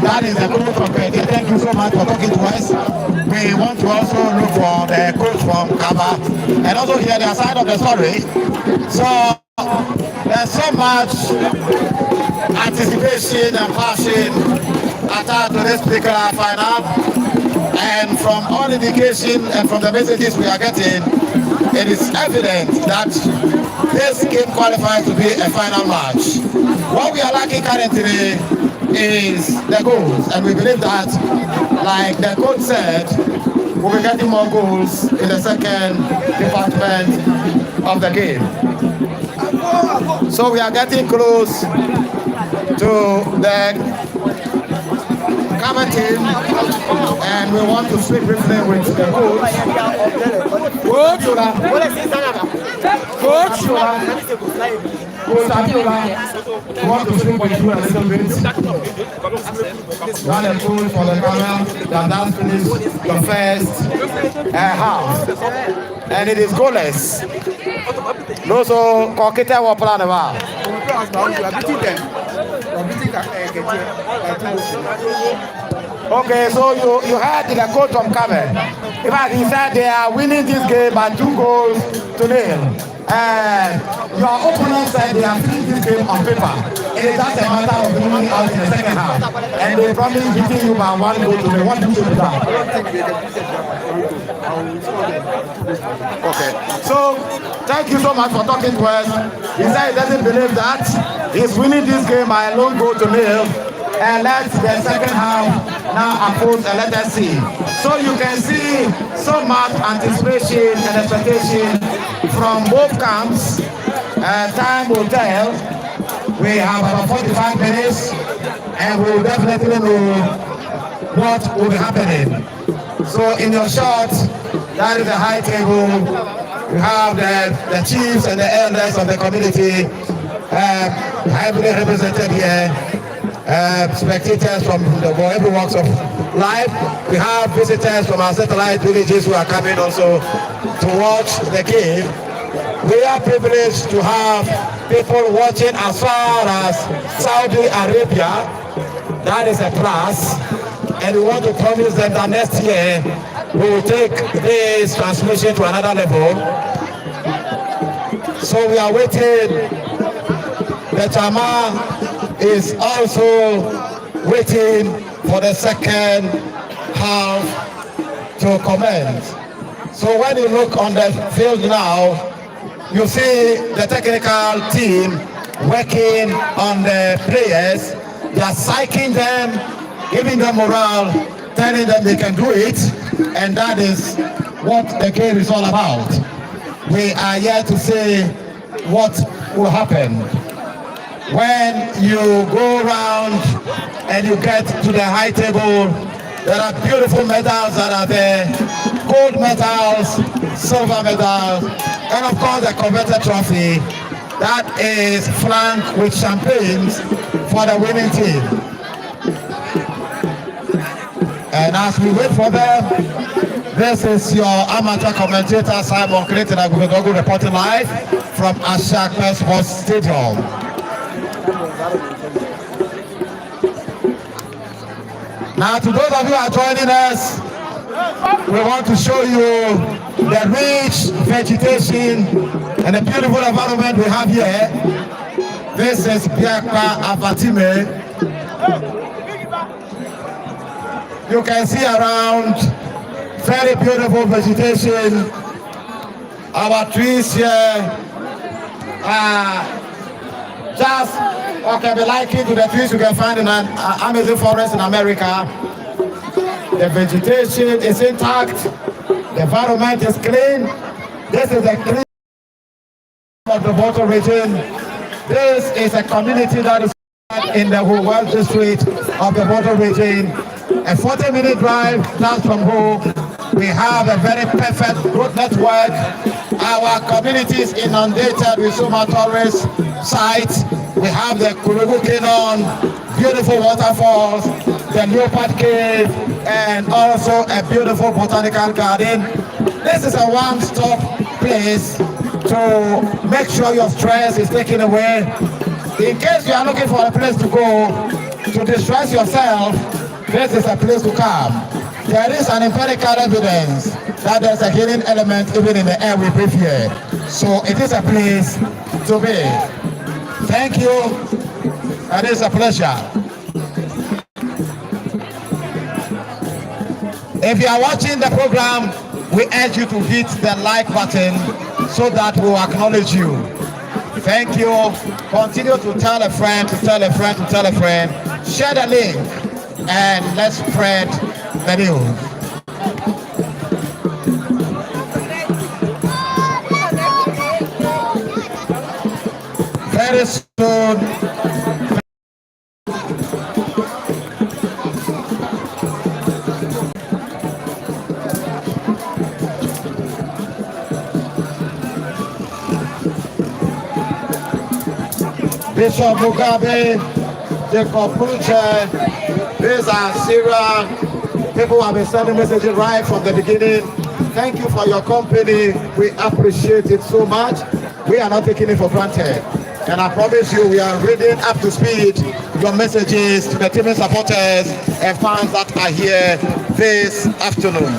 that is the coach from Kenya. Thank you so much for talking to us. We want to also look for the coach from Kaba and also hear their side of the story. So there's so much anticipation and passion attached to this particular final, and from all indication and from the messages we are getting, it is evident that this game qualifies to be a final match. What we are lacking currently is the goals, and we believe that, like the coach said, we'll be getting more goals in the second department of the game. So we are getting close to the Kaba team, and we want to speak briefly with the coach. Coach, want to speak with you a little bit. Run a cool for the camera, that's finished the first half, and it is goalless. Those who Kokita were playing about. Okay, so you heard the coach from Cameroon. In fact, he said they are winning this game by 2 goals to 0. And your opponent said they are winning this game on paper. It is just a matter of winning out in the second half. And they probably beating you by 1 goal to 0. What do you do that? Okay, so thank you so much for talking to us. He said he doesn't believe that. He's winning this game by a lone goal to 0. And let's the second half now unfold, and let us see. So you can see so much anticipation and expectation from both camps. Time will tell. We have about 45 minutes, and we will definitely know what will be happening. So in your shot, that is the high table. We have the chiefs and the elders of the community heavily represented here. Spectators from every walks of life. We have visitors from our satellite villages who are coming also to watch the game. We are privileged to have people watching as far as Saudi Arabia. That is a plus, and we want to promise them that next year we will take this transmission to another level. So we are waiting. The Chama is also waiting for the second half to commence. So when you look on the field now, you see the technical team working on the players. They are psyching them, giving them morale, telling them they can do it, and that is what the game is all about. We are here to see what will happen. When you go around and you get to the high table, there are beautiful medals that are there, gold medals, silver medals, and of course the coveted trophy that is flanked with champagnes for the winning team. And as we wait for them, this is your amateur commentator Simon Clayton Agubedogu reporting live from Avatime Sports Stadium. Now, to those of you who are joining us, we want to show you the rich vegetation and the beautiful environment we have here. This is Biakpa Avatime. You can see around very beautiful vegetation. Our trees here are just okay, be likened to the trees you can find in an Amazon forest in America. The vegetation is intact. The environment is clean. This is a clean of the Boto region. This is a community that is in the Huwal district of the Boto region. A 40-minute drive down from home. We have a very perfect road network. Our community is inundated with so much tourist sites. We have the Kurugu Canyon, beautiful waterfalls, the leopard cave, and also a beautiful botanical garden. This is a one-stop place to make sure your stress is taken away. In case you are looking for a place to go to distress yourself, this is a place to come. There is an empirical evidence that there's a healing element even in the air we breathe here. So it is a place to be. Thank you. It is a pleasure. If you are watching the program, we urge you to hit the like button so that we will acknowledge you. Thank you. Continue to tell a friend, to tell a friend, to tell a friend. Share the link and let's spread the news. Very soon. Bishop Mugabe, Jacob Pruche, these are Syria. People have been sending messages right from the beginning. Thank you for your company. We appreciate it so much. We are not taking it for granted. And I promise you, we are reading up to speed your messages to the team supporters and fans that are here this afternoon.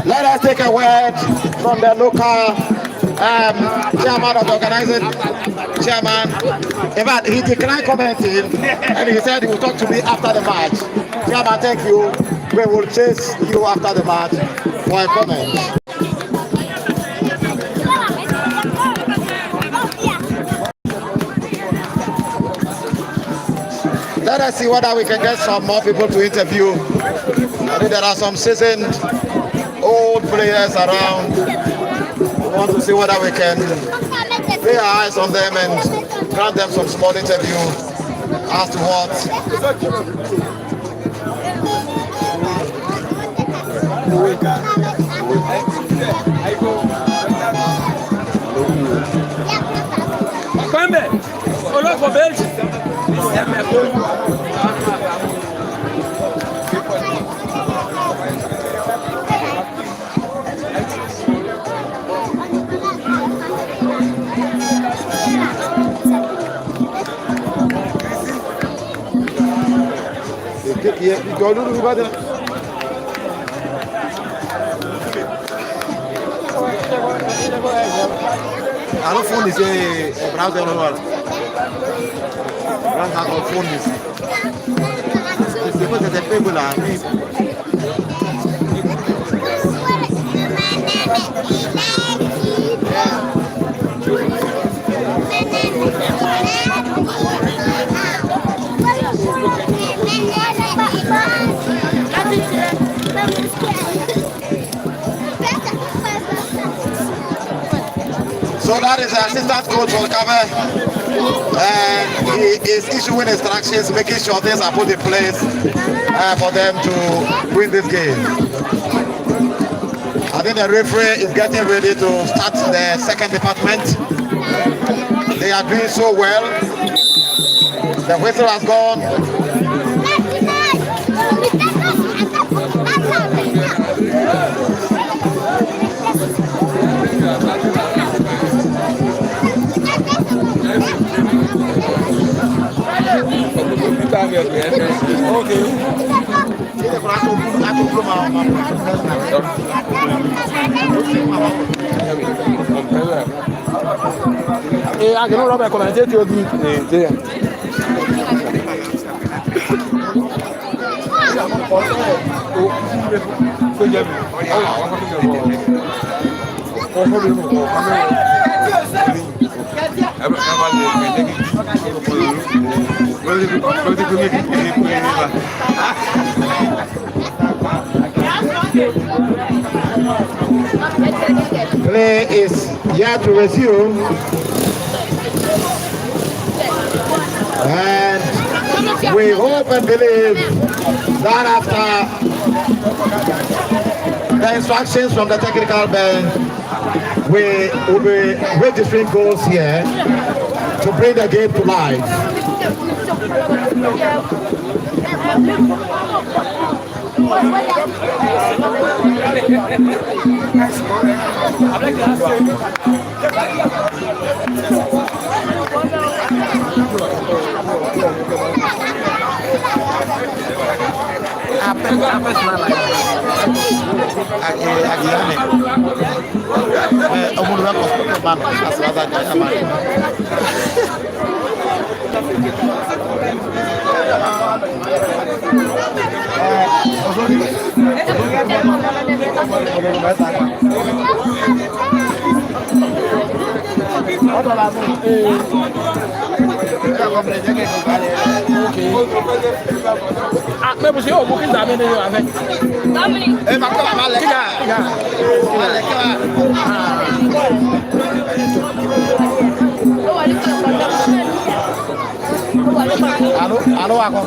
Let us take a word from the local chairman of the organizing chairman. In fact, he declined commenting and he said he will talk to me after the match. Chairman, thank you. We will chase you after the match for a comment. Let us see whether we can get some more people to interview. I think there are some seasoned old players around. We want to see whether we can lay our eyes on them and grant them some small interview as to what. Alors phone is a browser normal. Browser has a phone is. C'est quoi cette people là? So that is the assistant coach will cover, and he is issuing instructions, making sure things are put in place for them to win this game. I think the referee is getting ready to start the second department. They are doing so well. The whistle has gone. Play is yet to resume, and we hope and believe that after the instructions from the technical bench, we will be registering goals here to bring the game to life. Alô, agora.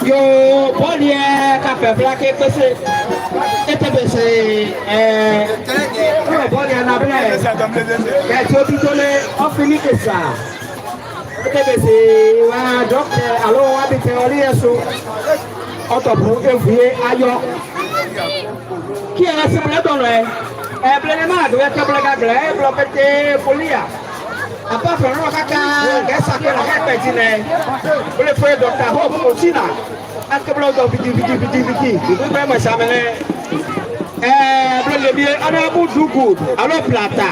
Yo, bonnie, café flaque, PC. Bonnie, on a bien. Tu as fini que ça. Docteur, alors, on a été sur Autobus et ailleurs. Qui est resté dans le pleinement, doit être bloqué pour lire. Apa fẹ́ràn kaka gẹ́sà kí ọ̀nà kẹ́kẹ́ ti nẹ̀ ó lè fẹ́ dọ̀tà hope osina akébúlọ̀ ọ̀dọ̀ fìdí ìdúgbò ẹ̀mọ̀ ìsàmìlẹ̀ ẹ̀ẹ́dọ̀lẹ̀bí ọ̀nàbù dùgù alọ́ plata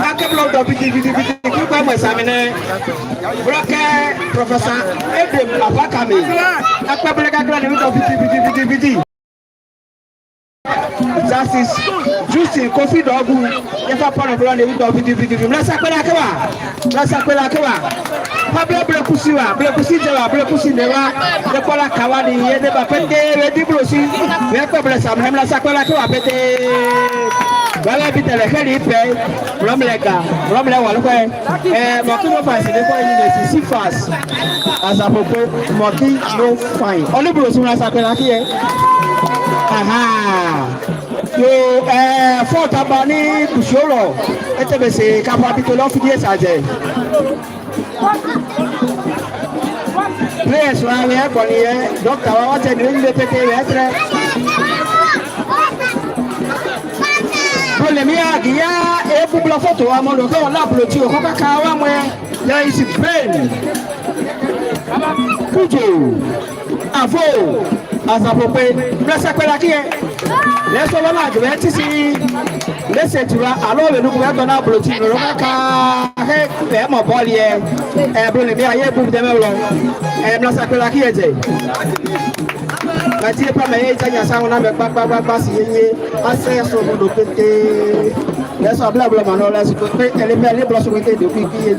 akébúlọ̀ ọ̀dọ̀ fìdí ìdúgbò ẹ̀mọ̀ ìsàmìlẹ̀ bùrọ̀kẹ́ pọfẹsà Edem Abakami akébúlọ̀ kakra ní ọ̀dọ̀ fìdí. Justice Justin Kofi Dogu yefa pano bro na wido video mlasa kwela kewa pablo blekusi jewa blekusi newa de kola kawani yede ba pete redi blosi me ko blesa mlasa kwela kewa pete wala bitele kheli pe romle walu ko moki no fine de ko yin si fast as a popo moki no fine only blosi mlasa kwela kiye aha yo fort abani kushoro etebese kapabito lo fidie saje players wa we ko ni doctor wa te ni le pete we tre problème ya dia e pour la photo wa mo lo ko la ploti o ko ka wa mo ya isi brain kujo avo azapope blessa quella che è adesso va là che ti si le sentiva allora non come dona blotino lo ka che mo boli problemi ya bu de melo blessa quella che è je ma ti pa me ya nya sa na me pa si ye ase so mo do pete adesso bla bla ma no la si pe ele me le blosso che de qui ye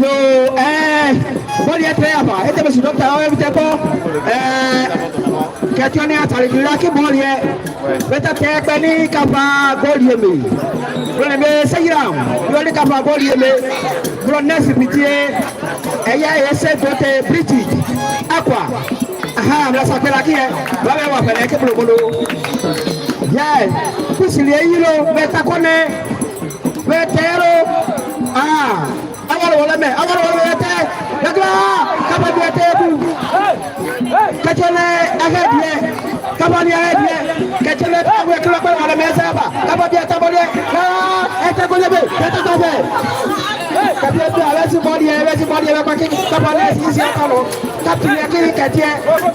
yo bọ́ọ̀lù yẹn tẹ́ yàrá ẹ tẹ́lẹ̀ sí dókítà ọ̀ ẹ̀ bí tẹ́ kọ́ kẹtí ọ̀nẹ́ àtàlẹ́gbẹ̀rẹ́ kí bọ́ọ̀lù yẹn bẹ́tẹ̀ tẹ́ pẹ́ ní kaba bọ́ọ̀lù yẹn mi bọ́ọ̀lù yẹn bẹ́ sẹ́yìnrà yọ ní kaba bọ́ọ̀lù yẹn mi bọ́ọ̀lù nẹ́ẹ̀sì bi tiẹ́ ẹ̀yà ẹ̀sẹ̀ dọ́tẹ̀ british akwa mlasa pẹ́lá kí yẹ bàbá wà pẹ̀lẹ́ kí bolobolo yẹ kùsìlì èyí ló bẹ́tẹ̀ kọ́nẹ́ bẹ́tẹ̀ ló awal wala me yete yakla kaba bi yete bu kachele agedie kaba ni agedie kachele awu yakla ko wala me saba kaba bi yete bole ete ko lebe ete ko be kabi bi ala si body e ko ki kaba le si atalo kapi yakini katie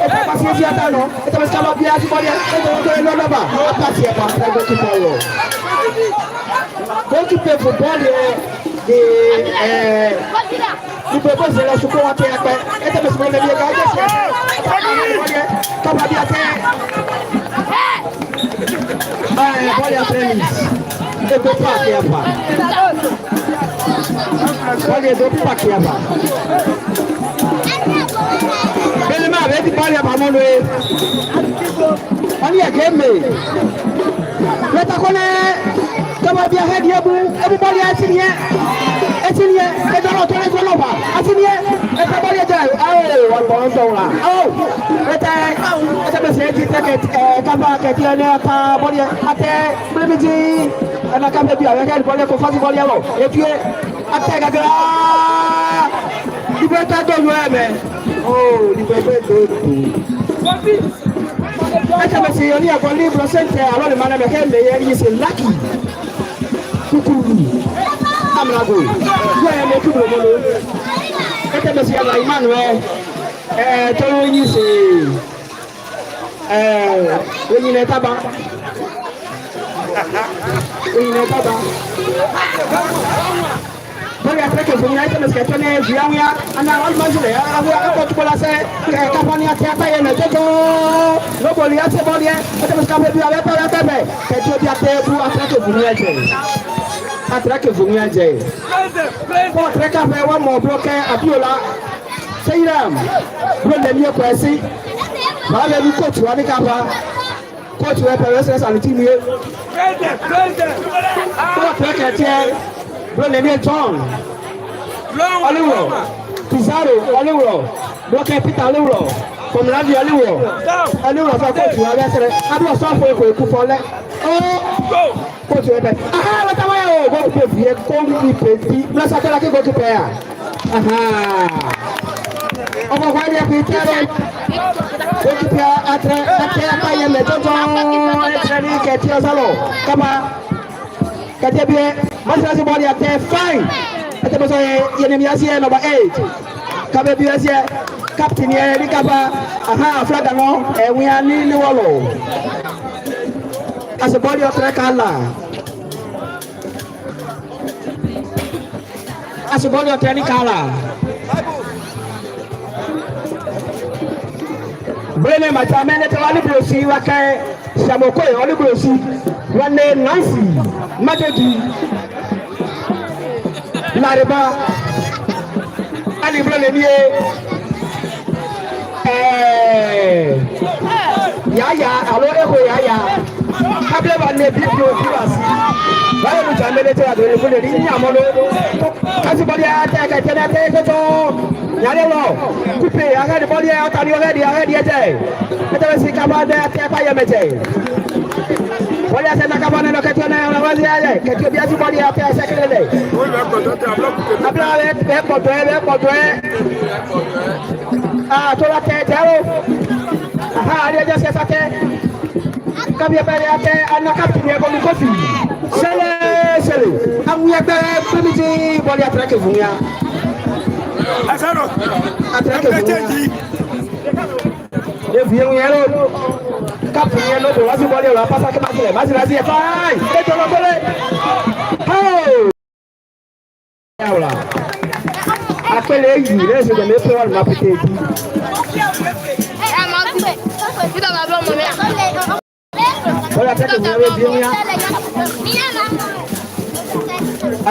ete pa si atalo ete ba kaba bi asi body ete ko lo lo ba pa si e pa ko ki polo ko ki pe football di bebo zela suko wate akpe ete be suko lebi ga je se kaba bi ate boli atrenis e do park ya pa boli do park ya pa bele ma be di boli ya pa mo lo e oni e game leta kone kaba bi head ya bu e bu boli atiniye etinie e daro to le golo ba atinie e ka boli ja wa bon so la eta be se ti ticket kaba ke ti ne ka boli ate blebiji ana ka be bi awe ka boli ko fasi boli lo e tu ate ga gra di be ta do yo eme di be do eta be se yo ni ko libro sente alo le mana be ke me ye yi se lucky kukuru amrago ya me kubro bolo ete be si ala Emmanuel to yin se yin ne taba bọ́ọ̀lù àtẹ́kẹ̀ fún mi láti tẹ̀lé sikẹ̀tọ́ ní ìyáwó ana ọlọ́mọdé àwọn akọ́tùkọ́ lásẹ̀ káfọ́nì àti apáyẹ nà jẹ́jọ́ lọ́bọ̀lù yá sẹ́ bọ́ọ̀lù yẹ ẹ̀tẹ̀ mi sikàfẹ́ bí wà lẹ́tẹ̀ bẹ̀ kẹ̀tọ́ bí atẹ́ bú àtẹ́kẹ̀ fún mi ẹ̀jẹ̀ bọ́ọ̀ tẹ́kẹ̀ fẹ́ wọ́n mọ̀ bọ́ọ̀kẹ́ àbíọ́lá sẹ́yìnrán bọ́ọ̀lù lẹ́mí ẹ̀kọ́ ẹ̀sí bàá lẹ́mí kóòtù wa ní káfa kóòtù ẹ̀ pẹ̀lú ẹ̀sẹ̀ sàlùtì mi yé bọ́ọ̀ tẹ́kẹ̀ tiẹ̀ bọ́ọ̀lù lẹ́mí John Oliwuro Pizarro Oliwuro bọ́ọ̀kẹ́ Peter Oliwuro kọmìnàdì Oliwuro fẹ́ kóòtù wa lẹ́sẹ̀rẹ̀ adúlọ̀ sọ́ọ̀fù ẹ̀kọ́ ẹ̀kú fọlẹ́ kóòtù ẹ̀ bẹ̀ wọ́n wáyà o gòkè pè fìyẹ kóòtù pè fi lọ́sàkẹ́lá kí gòkè pè yà ọmọ wa yẹ kó tẹ́lẹ̀ gòkè pè àtẹ apáyẹ mẹ́tọ́tọ́ ẹ̀tẹ̀rẹ̀ ní kẹ̀tì ọ̀sálọ̀ kama kẹ̀tì bíẹ́ mọ́sálásí bọ́ọ̀lì àtẹ fáìn ẹ̀tẹ̀ bọ́sọ̀ yẹ ní miasi yẹ nọ́mbà 8 kábẹ́ bí ẹsẹ̀ captain yẹ ní kaba flag àná ẹ̀wìn àní níwọ̀lọ̀ asebọ́ọ̀lì ọ̀tẹ̀rẹ̀ kàlà asebọ́ọ̀lì ọ̀tẹ̀rẹ̀ ní kàlà bẹ́ẹ̀ni màtí amẹ́nẹ́tẹ̀ wà ní bùrọ̀sì wákẹ́ sàmókòyè wà ní bùrọ̀sì wà ní Nancy Madeji Lariba alibro le nie yaya alo eko yaya kable ba ne bi pro firas ba yo ja mele te ado le fule ni amolo kasi body ata ka tena te to yale lo coupe aga de body ata ni aga di ete ete si kaba de ata pa yemete wọ́n yà sẹ́nà kábọ̀ nínú kẹ́tọ́ náà ọ̀rọ̀ wọ́n yà yẹ kẹ́tọ́ bí ẹtú bọ́ọ̀lì àti ẹsẹ̀ kílẹ̀. abúlé bẹ́ẹ̀ pọ̀tọ́ ẹ. àtọ́lá tẹ tẹ́rọ. àdéhùn ṣẹṣẹ tẹ. kábíyẹ bẹ́ẹ̀ yà tẹ anakapu ní ẹgbẹ́ mi kọ́fì. sẹ́lẹ̀ awuyẹ bẹ́ẹ̀ bíbí ti bọ́ọ̀lì àtẹ̀rẹ́kẹ̀ fún ya. àtẹ̀rẹ́kẹ̀ fún ya. efi yẹn yẹn lọ kapu yẹn lọ bọ wá sí bọ́ọ̀lì ọ̀rọ̀ apásákẹ́ mákìlẹ̀ máṣíláṣí ẹ̀ fáì ètò ọlọ́gbọ́lẹ̀ apẹlẹ yìí lẹ́sìn ìjọba ẹ̀fọ́ wà ní apẹtẹ yìí. bọ́ọ̀lì àtẹ́kẹ̀ fún yẹn bí wíyá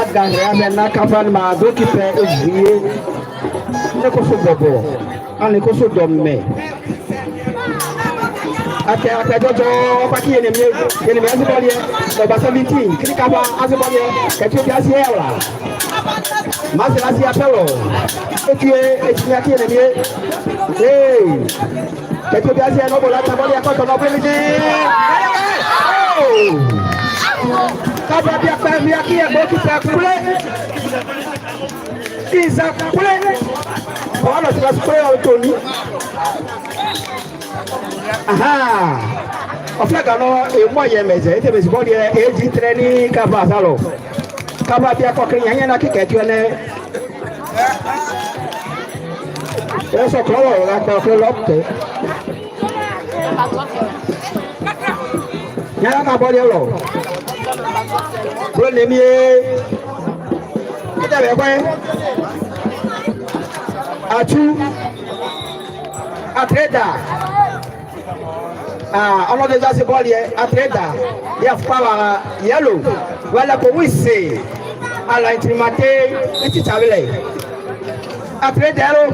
agàngẹ̀ abẹ́ ná kápá ni màá dókítà èvìyé ne ko so bobo an ko so domme ate jojo paki ene mi azibole number 17 klika ba azibole ketu bi asiela mazela si apelo etue etinya ki ene mi ketu bi asiela no bola tabole akoto no bele Kaba Biakpa mi aki e bo ki ta kule Iza kule Ono ti la kule o toni aha oflega no e mo ye meje ete bezi body e ji training kaba salo kaba bia ko kri yanya na kike ene eso claro la ko lokte yanya ka body lo pro le mi ete be kwe atu atreda on a déjà ce bol atreda ya fala yellow wala ko wisse ala intimate eti tabele atreda yellow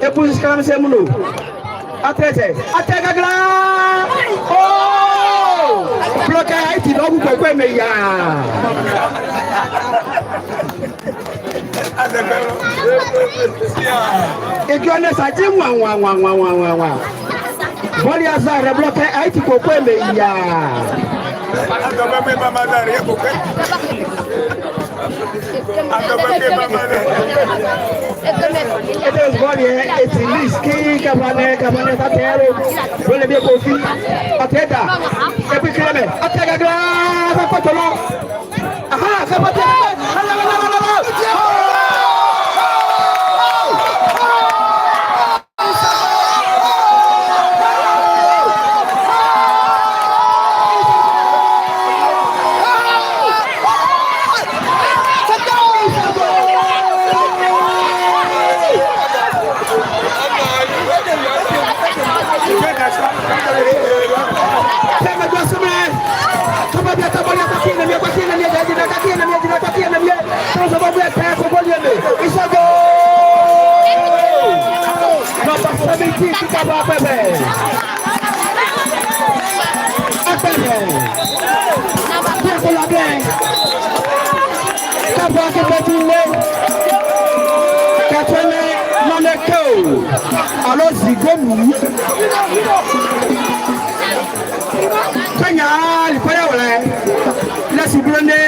e pusi skam se muno atrete atega gra oh bloqué eti no ku ko me ya e ki on sa ji wa Boli azare bloqué aiti koko me ya. Adoba me mama dare koko. Adoba me mama dare. It is boli eti liski kabane tatero. Boli be kofi. Ateda. Epi kreme. Atega gra ba potolo. Aha, kabate. Alors zigomu Kenya lipaya wala la siblone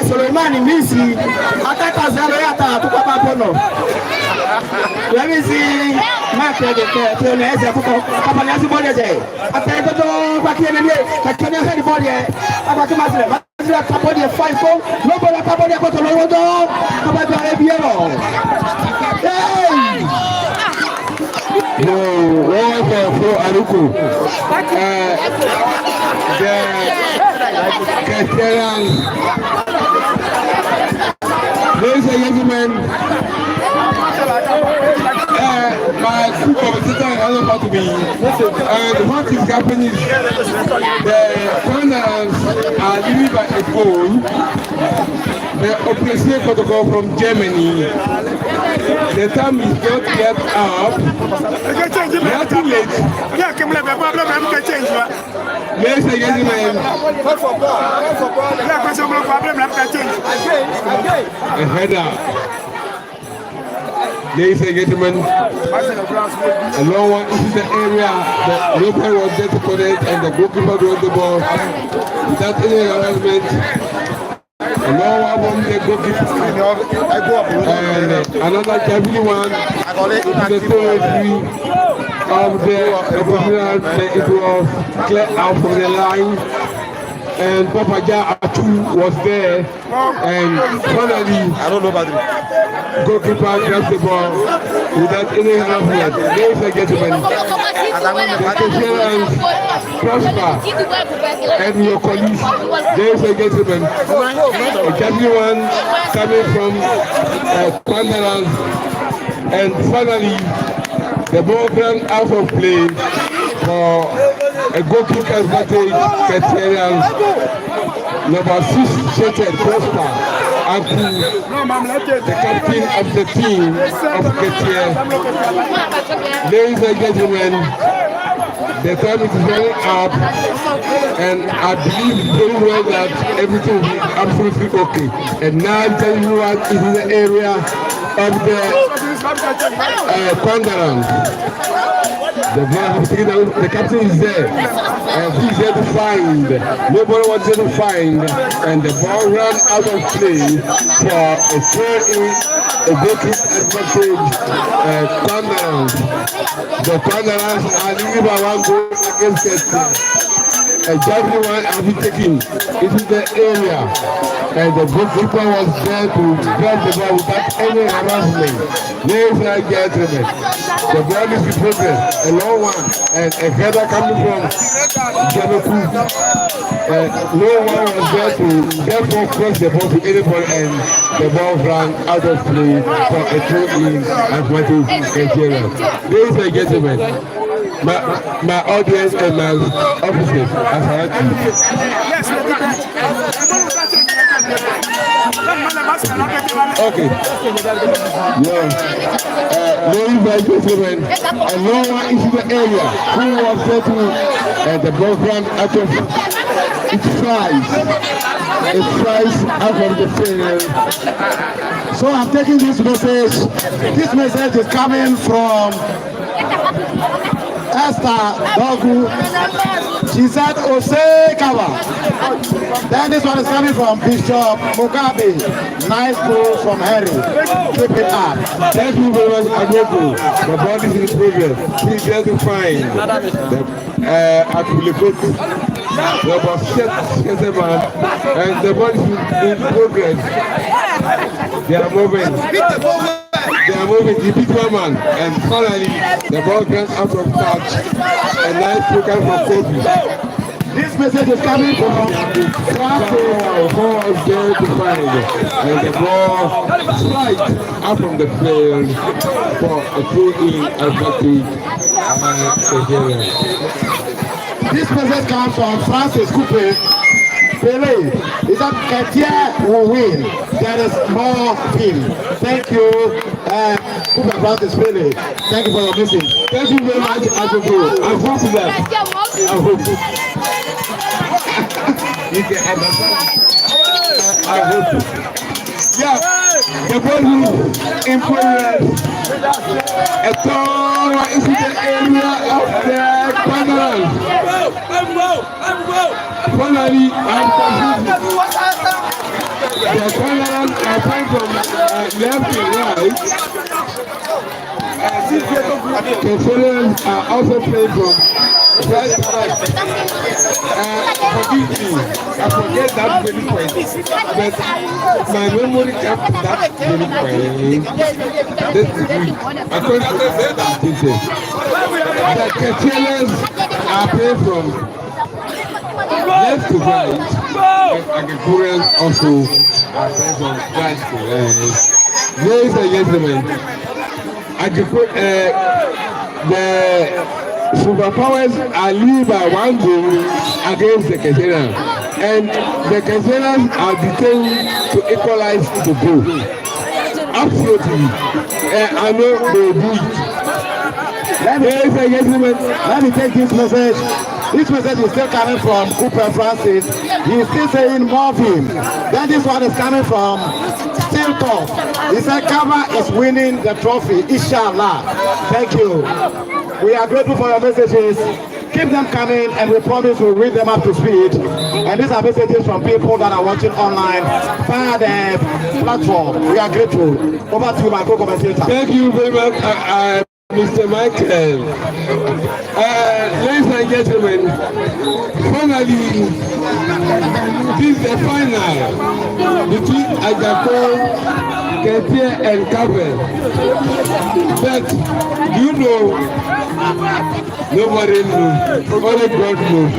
Solomani misi ataka zaro yata tukapa pono la misi mate de ke ne eze fuko kapa ne azibole je ataka to kwa kiene ne kakene hedi bole abaki masle masle kapodi 5 ko no bola kapodi ko to lo do kapa do ebiero hey no, one for Aruku. Ladies and gentlemen, my two competitors are about to be. What is happening is the runners are leading by a goal. The operation protocol from Germany. The time is not yet up. We are too late. Ladies and gentlemen, a header. Ladies and gentlemen, a long one is the area. The local was there to connect and the goalkeeper got the ball without any arrangement. A long one the goalkeeper and another Japanese one is the territory of the opponent. It was cleared out from the line. And Papa Atu was there, and finally, I don't know about it. Goalkeeper grabs the ball without any harassment. Ladies and gentlemen, the Christians prosper and your colleagues. Ladies and gentlemen, a Japanese one coming from Pandaland, and finally, the ball ran out of play for a goalkeeper advantage. Number 6 shooter Prosper Aku, the captain of the team of Ketia. Ladies and gentlemen, the time is very up, and I believe very well that everything will be absolutely okay. And now I'm telling you what is in the area of the Kondarang. The captain is there, and he's there to find. Nobody was there to find, and the ball ran out of play for a throw-in, a breaking advantage. Kondarang. The Kondarang are leading by 1 goal against it. A jumping one has been taken into the area, and the goalkeeper was there to grab the ball without any harassment. Ladies and gentlemen, the ball is in progress, a long one, and a header coming from Jamaku. No one was there to therefore cross the ball to anybody, and the ball ran out of play for a throw-in advantage in Nigeria. Ladies and gentlemen, my audience and my officers, as I like to. Okay. Ladies and gentlemen, and no one is in the area who was there to the ball ran out of its flies. It flies out of the field. So I'm taking this message. This message is coming from Esther Dogu. She said Osekawa. Then this one is coming from Bishop Mugabe. Nice goal from Harry. Keep it up. Thank you very much, Agogo. The body is in progress. Please get to find the there was set and the body is in progress. They are moving. They are moving. The big man, and finally the ball gets out of touch. A nice program from Kobe. This message is coming from Ball is there to find, and the ball slides out from the field for a throw-in advantage. This message comes from Francis Coupe. Pele, is that Ketia will win. There is more film. Thank you, Coupe Francis Pele. Thank you for your message. Thank you very much, Agogo. I hope that. I hope. You can understand. I hope. Yeah, the ball in progress. A thorough into the area of the Kondarang. Finally, the Kondarang are playing from left to right. The Foreigners are also playing from right to right. Forgive me, I forget that very point, but my memory kept that very point. This degree, according to the teachers, the Ketianas are playing from left to right, and Agakurians also are playing from right to left. Ladies and gentlemen, the superpowers are leading by 1 goal against the Ketenas, and the Ketenas are determined to equalize the goal. Absolutely, I know they will do it. Ladies and gentlemen, let me take this message. This message is still coming from Cooper Francis. He is still saying more film. Then this one is coming from Still Talk. He said Kava is winning the trophy, inshallah. Thank you. We are grateful for your messages. Keep them coming, and we promise we'll read them up to speed. And these are messages from people that are watching online via the platform. We are grateful. Over to you, my co-commentator. Thank you very much, Mr. Michael. Ladies and gentlemen, finally, this is the final between Ajako, Ketia, and Kabel. But you know, nobody knows, only God knows.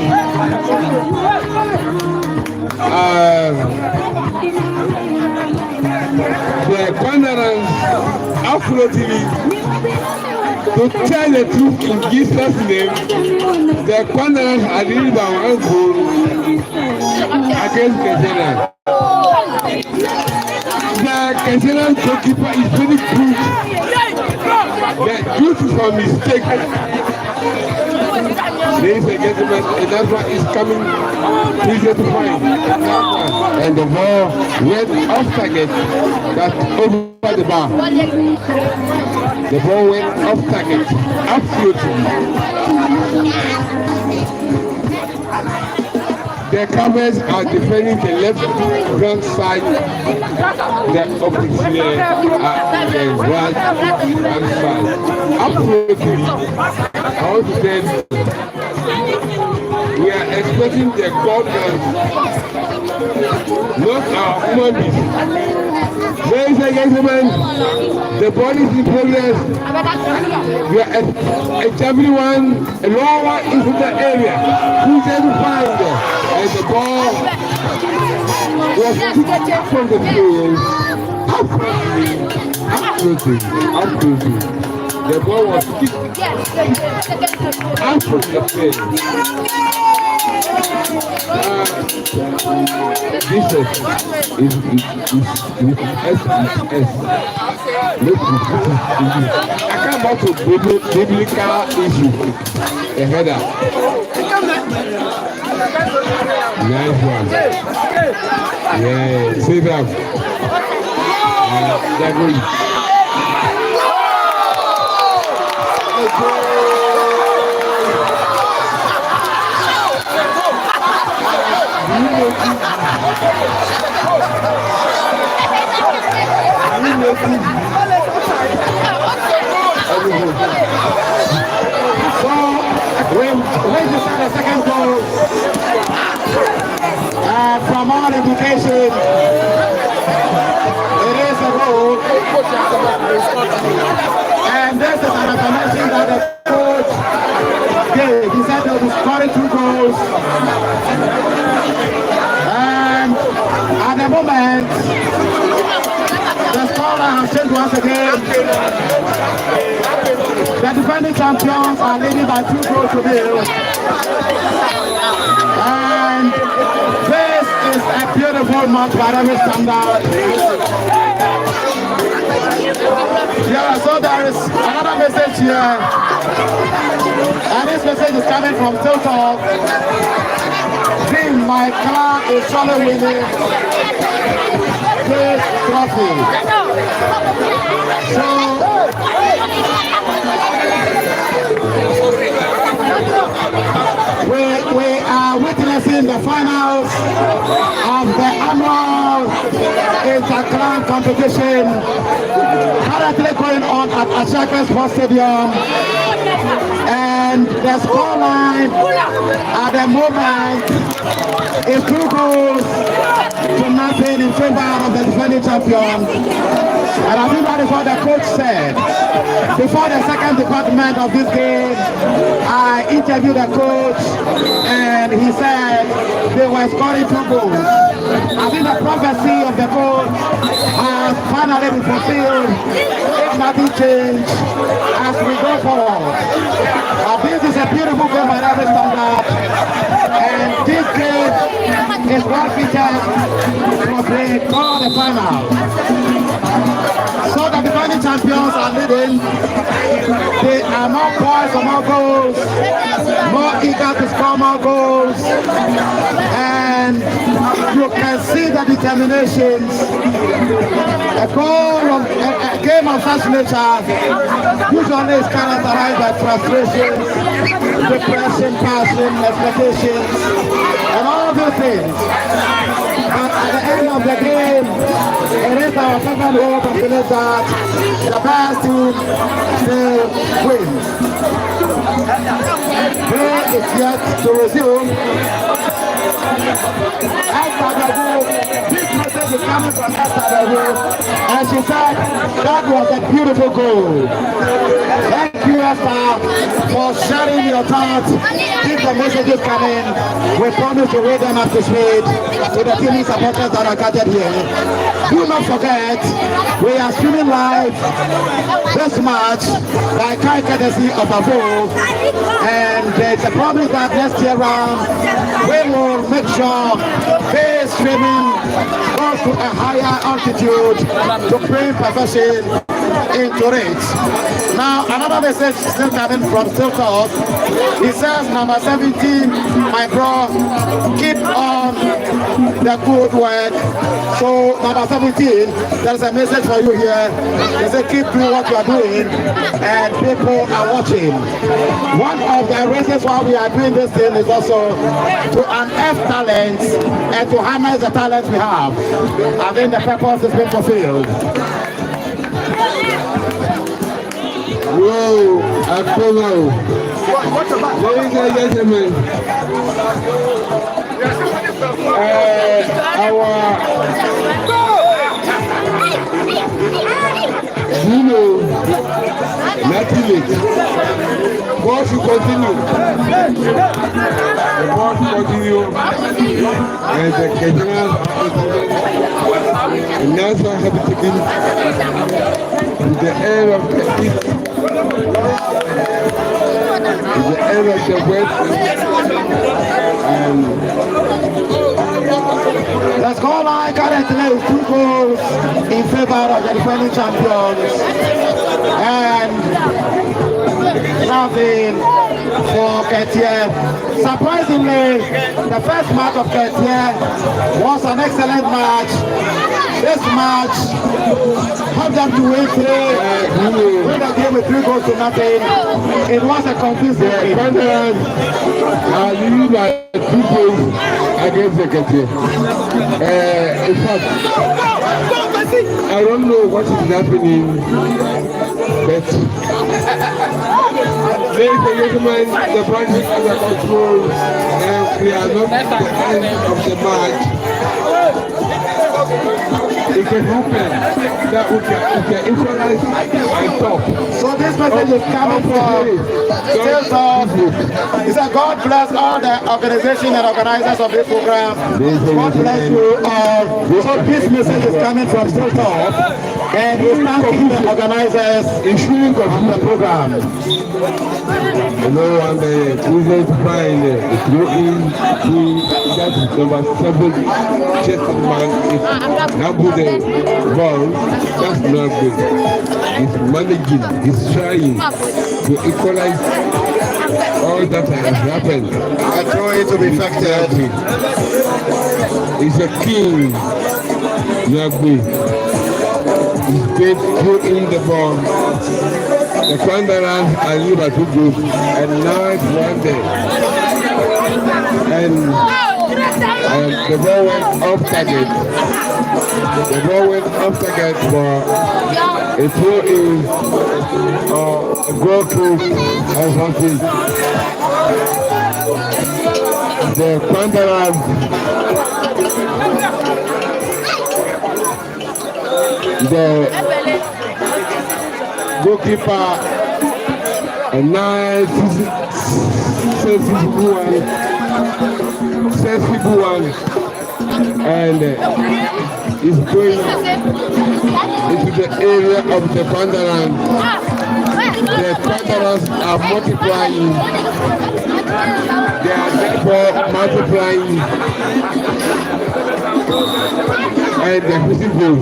The Kondarang Afro TV. To tell the truth in Jesus' name, the Kondarang are leading by 1 goal against Ketia. Kenyan goalkeeper is very good. Due to some mistake, ladies and gentlemen, another one is coming easier to find. And the ball went off target, but over the bar. The ball went off target, absolutely. The Cowboys are defending the left front side. The opposite here are the right hand side. Absolutely, I want to say we are expecting the government, not our human beings. Ladies and gentlemen, the ball is in progress. We are at everyone lower into the area. Who's there to find them? And the ball was kicked from the field. Absolutely. The ball was kicked out from the field. This is I come back to biblical issue. A header. Nice one. Yeah, save up. They're going. When you start the second goal, from all indication, it is a goal. And this is an information that the coach gave. He said they'll be scoring 2 goals. And at the moment, the scoreline has changed once again. The defending champions are leading by 2 goals to 0. And this is a beautiful match by every standard. Yeah, so there is another message here. And this message is coming from Tiltok. My clan is surely winning this trophy. So, we are witnessing the finals of the annual inter-clan competition currently going on at Ashaka Sports Stadium. And the scoreline at the moment is 2 goals to nothing in favor of the defending champion. And I think that is what the coach said. Before the second department of this game, I interviewed the coach and he said they were scoring 2 goals. I think the prophecy of the coach has finally been fulfilled if nothing changes as we go forward. This is a beautiful game by every standard, and this game is well fitted for the final. So the defending champions are leading. They are more poised for more goals, more eager to score more goals, and you can see the determination. A game of such nature usually is characterized by frustration, depression, passion, expectations, and all those things. But at the end of the game, it is our second hope of belief that the best team still wins. Play is yet to resume. This message is coming from Esther, and she said that was a beautiful goal. Thank you. Nigeria staff for sharing your thoughts. Keep the messages coming. We promise to read them up to speed to the team supporters that are gathered here. Do not forget, we are streaming live this match by kind courtesy of Avo, and it's a promise that next year round we will make sure this streaming goes to a higher altitude to bring perfection into it. Now another message still coming from Stiltos. He says, number 17, my bro, keep on the good work. So number 17, there's a message for you here. They say keep doing what you are doing and people are watching. One of the reasons why we are doing this thing is also to unearth talents and to harness the talents we have. I think the purpose has been fulfilled. Whoa, Apollo. Ladies and gentlemen, our Bruno, Natilik, ball should continue. The ball should continue. And the Kenyans and NASA have taken to the air of the east. The end of the west The scoreline currently is 2 goals in favor of the defending champions and nothing for Ketier. Surprisingly, the first match of Ketier was an excellent match. This match helped them to win the game with 3 goals to nothing. It was a convincing game. are leading by 2 goals against the Ketier. In fact, I don't know what is happening, but ladies and gentlemen, the match is under control and we are not at the end of the match. It can happen that we can equalize and top. So this message is coming from Stiltos. He said, God bless all the organization and organizers of this program. God bless you all. So this message is coming from Stiltos. And he's thanking the organizers of the program. You know, and the cruisers find that is number 7 gentleman is not good at ball. That's not good. He's managing, he's trying to equalize all that has happened. I throw it to be effective. He's a king. Yagbe. He's great in the ball. The Wanderers are lead by 2 goals and now it's 1 day. And the ball went off target. The ball went off target for a throw-in or a goal kick or something. The Wanderers, the goalkeeper, a nice sensible one, and is going into the area of the Pandaran. The Pandarans are multiplying. They are therefore multiplying. And the visible.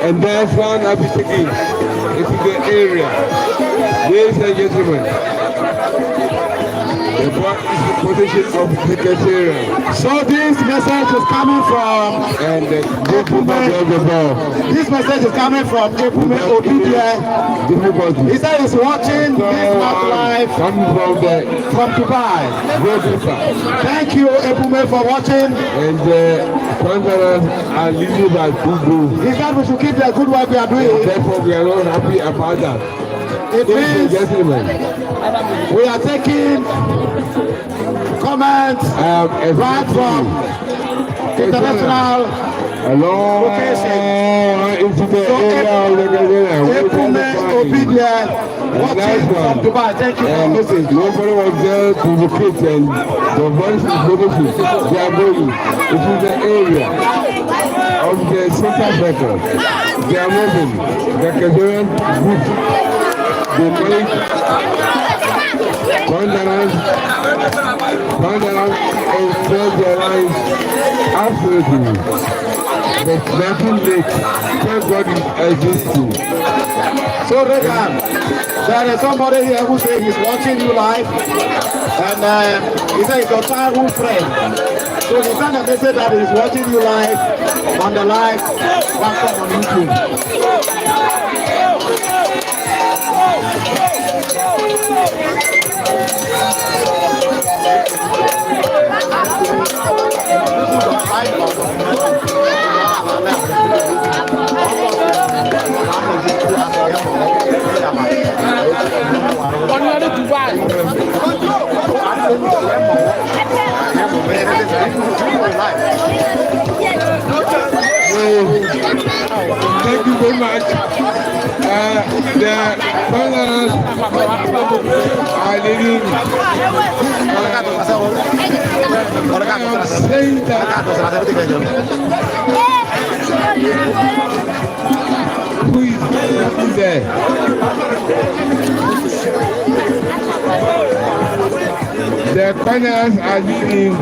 And there's one I'll be taking into the area. Ladies and gentlemen, the ball is the position of the Secretariat. So this message is coming from And the ball. This message is coming from Epume Obidie. He said he's watching this match live from Dubai. Thank you, Epume, for watching. And the Wanderers are leading by 2 goals. He said we should keep the good work we are doing. Therefore, we are not happy about that. It means we are taking comments right from international Along into the area of the Obedient. Watching from Dubai. Thank you for listening. Nobody was there to locate and the voice is leadership. They are going into the area of the center circle. They are moving. The Kazarian group. They make condolence and spread their lives absolutely. But nothing late. Thank God is existing. So Regan, there is somebody here who says he's watching you live, and he said it's your childhood friend. So he sent a message that he's watching you live on the live platform on YouTube. Thank you very much. The foreigners are leading. I'm saying that who is there? The foreigners are leading.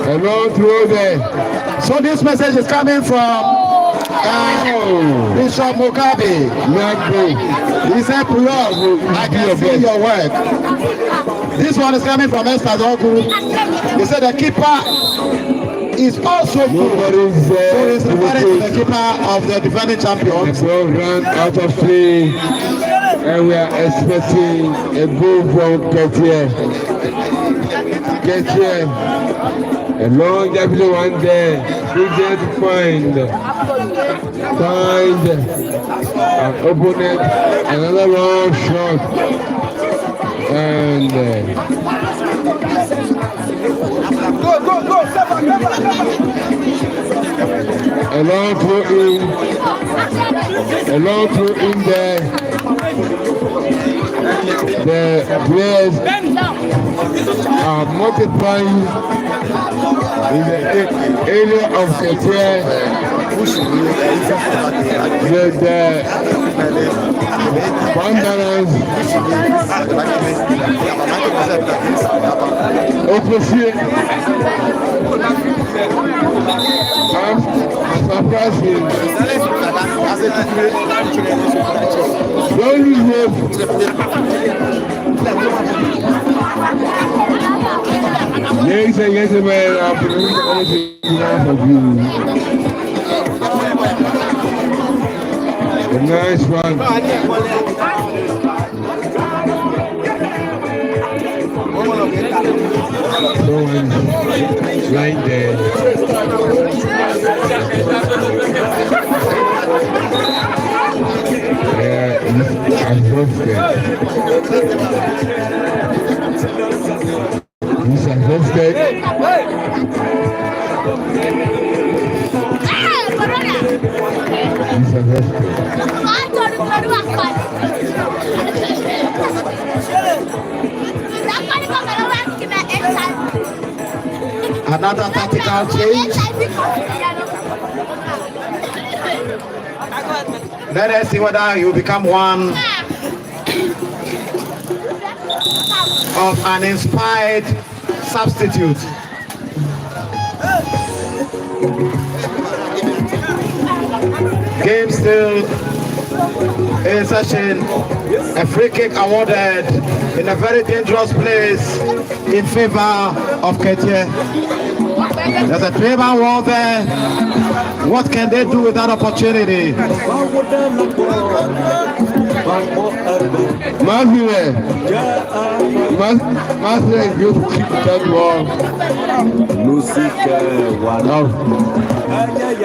Hello, through there. So this message is coming from Bishop Mugabe. He said, I can see your work. This one is coming from Esther Zogu. He said the keeper is also good. So he's referring to the keeper of the defending champion. The program out of 3, and we are expecting a goal from Ketier. A long W one there. We just find an opponent, another long shot, and a long throw in there. The players are multiplying in the area of Ketier. The Wanderers opposite surprising. Don't lose ladies and gentlemen, I'm presenting of you. A nice one. Someone's lying there. I'm roasted. He's roasted. Another tactical change. Let us see whether you become one of an inspired substitute. Game still in session. A free kick awarded in a very dangerous place in favor of Ketier. There's a 3-man wall there. What can they do with that opportunity? Masvidal, you keep that ball.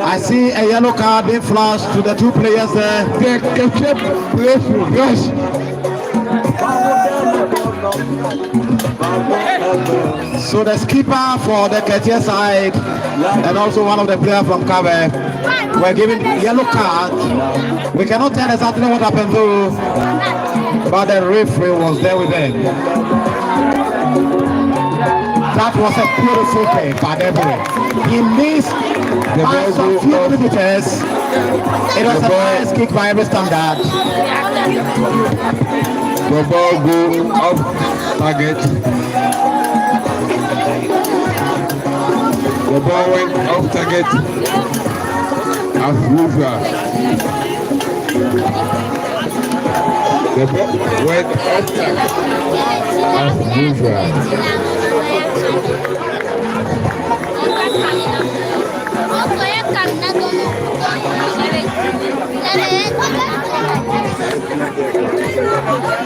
I see a yellow card being flashed to the 2 players there. They kept playful, yes. So the skipper for the Ketia side and also one of the players from Kabe were given yellow card. We cannot tell exactly what happened though, but the referee was there with them. That was a beautiful play by Deborah. He missed by some few millimeters. It was a nice kick by every standard. The ball go off target. The ball went off target as usual. The ball went off target as usual.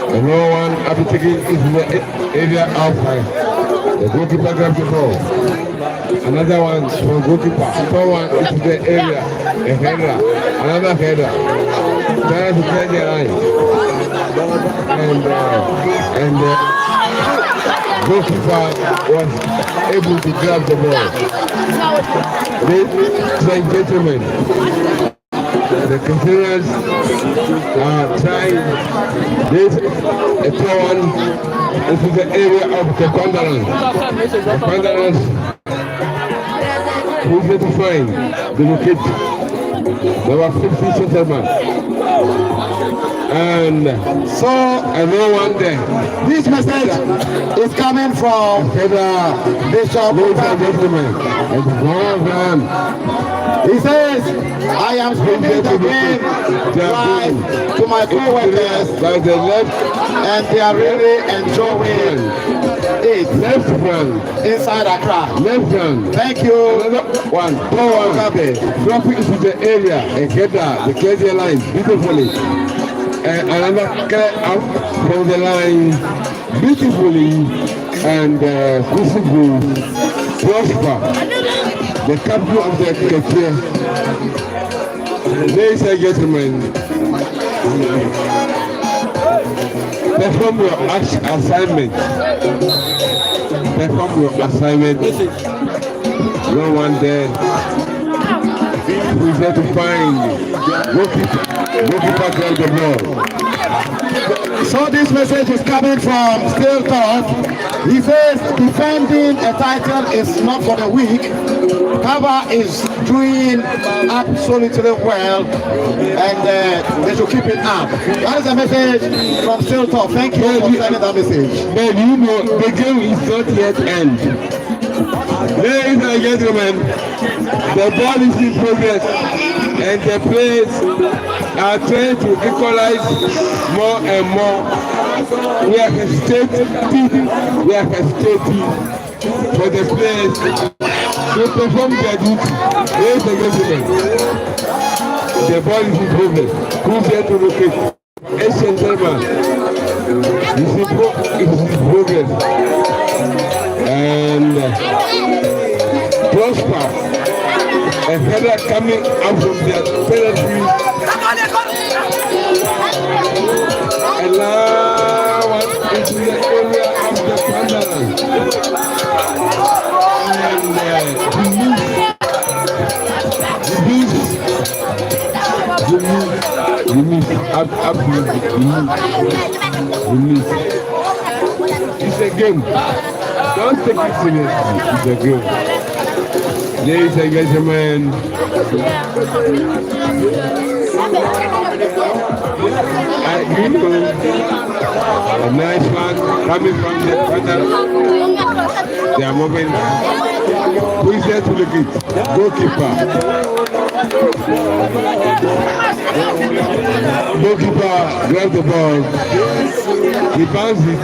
The no one after taking is in the area outside. The goalkeeper grabs the ball. Another one from goalkeeper. Someone into the area. A header. Another header. Trying to turn the line. And goalkeeper was able to grab the ball. Ladies and gentlemen, the Catherians are trying this a one into the area of the Pandarans. The Pandarans who get to find the wicket. There were 50 gentlemen. And so, and no one there. This message is coming from Bishop. Ladies and gentlemen, and one of them, he says, I am speaking the game live to my co-workers by the left and they are really enjoying it. left hand, Inside Accra. left hand. Thank you. Another one, dropping into the area, a header, the KJ line, beautifully. And another clear out from the line, beautifully, and Kusubu Prosper, the captain of the KJ. Ladies and gentlemen, perform your assignment. Perform your assignment. No one there. Who's there to find? Goalkeeper grab the ball. So this message is coming from Still Talk. He says defending a title is not for the weak. Kaba is doing absolutely well and they should keep it up. That is a message from Still Talk. Thank you for sending that message. But you know, the game is not yet end. Ladies and gentlemen, the ball is in progress and the players are trying to equalize more and more. We are hesitating for the players to perform their duty. Ladies and gentlemen, the ball is in progress. Who's here to locate? Asian gentleman, it's in progress. And Prosper, a header coming out from their territory. And now into the area of the Pandaran. And you miss, absolutely, you miss. It's a game. Don't take it seriously. It's a game. Ladies and gentlemen, a nice one coming from the corner. They are moving. Who is there to look it? Goalkeeper. Goalkeeper grab the ball. He bounces it.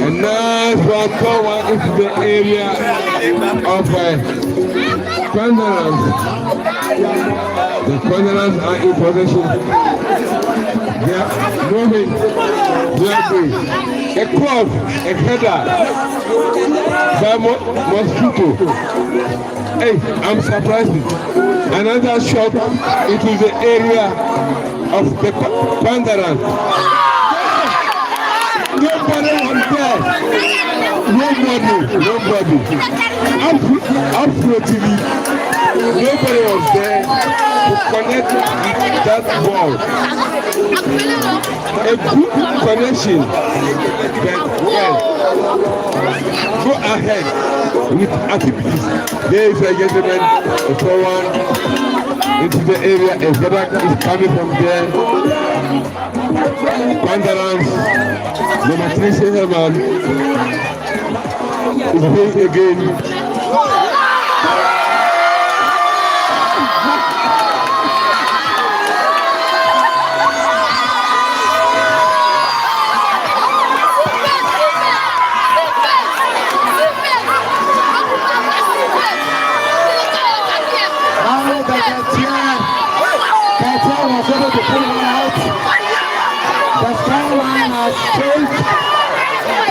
And nice one forward into the area of Pandarans. The Pandarans are in possession. They are moving. They are going. A club, a header by Mosquito. Hey, I'm surprised. Another shot into the area of the Pandarans. Nobody was there. Nobody. Afro TV. Nobody was there to connect that ball. A good connection. But well, go ahead with activities. Ladies and gentlemen, the forward into the area. A Zedak is coming from there. Wanderers, number 3 Seherman is playing again.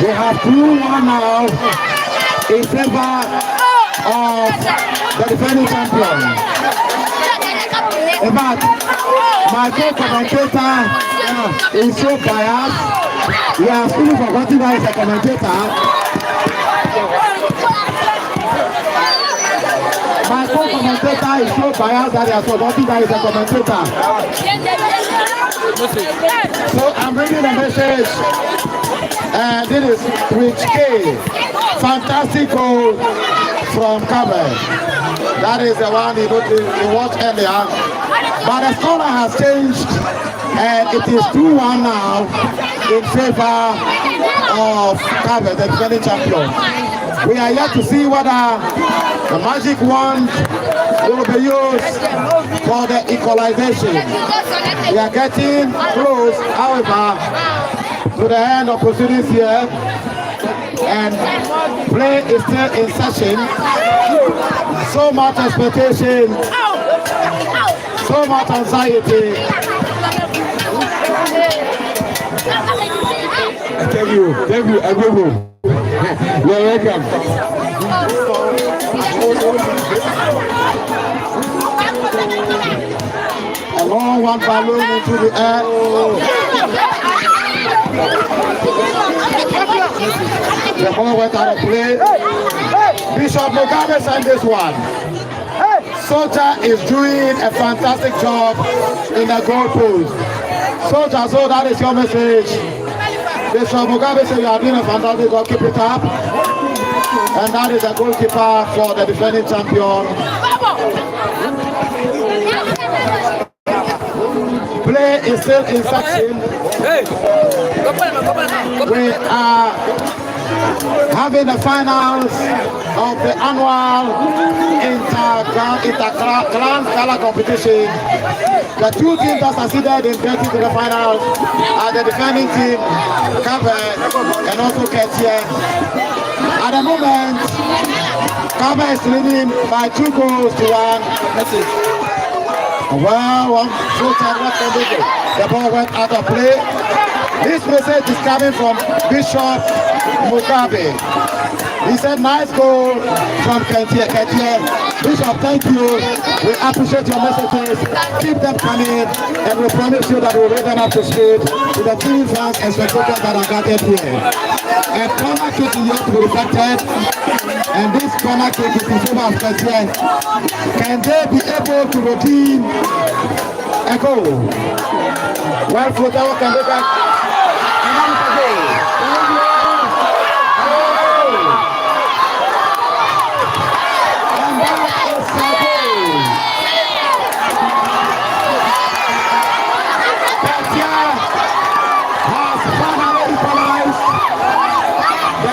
We have 2-1 now in favor of the defending champion. But my co-commentator is so biased. We are fully forgotten that he's a commentator. My co-commentator is so biased that he has forgotten that he's a commentator. So I'm bringing a message. This is Rich K. Fantastic goal from Cameroon. That is the one you watched earlier. But the score has changed and it is 2-1 now in favor of Cameroon, the defending champion. We are yet to see whether the magic wand will be used for the equalization. We are getting close, however, to the end of proceedings here, and play is still in session. So much expectation, so much anxiety. Thank you, everyone. You're welcome. A long one balloon into the air. The ball went out of play. Bishop Mugabe sent this one. Soldier is doing a fantastic job in the goal post. Soldier, so that is your message. Bishop Mugabe said you are doing a fantastic job, keep it up. And that is the goalkeeper for the defending champion. Play is still in section. We are having the finals of the annual inter-clan color competition. The two teams that succeeded in getting to the finals are the defending team, Cabe and also Ketia. At the moment, Cabe is leading by 2 goals to 1. Well, the ball went out of play. This message is coming from Bishop Mugabe. He said, nice goal from Ketia. Bishop, thank you. We appreciate your messages. Keep them coming, and we promise you that we'll read them up to speed to the TV fans and spectators that are gathered here. A corner kick is yet to be reflected, and this corner kick is in favor of Ketia. Can they be able to redeem a goal? Well, Flotawa can do that.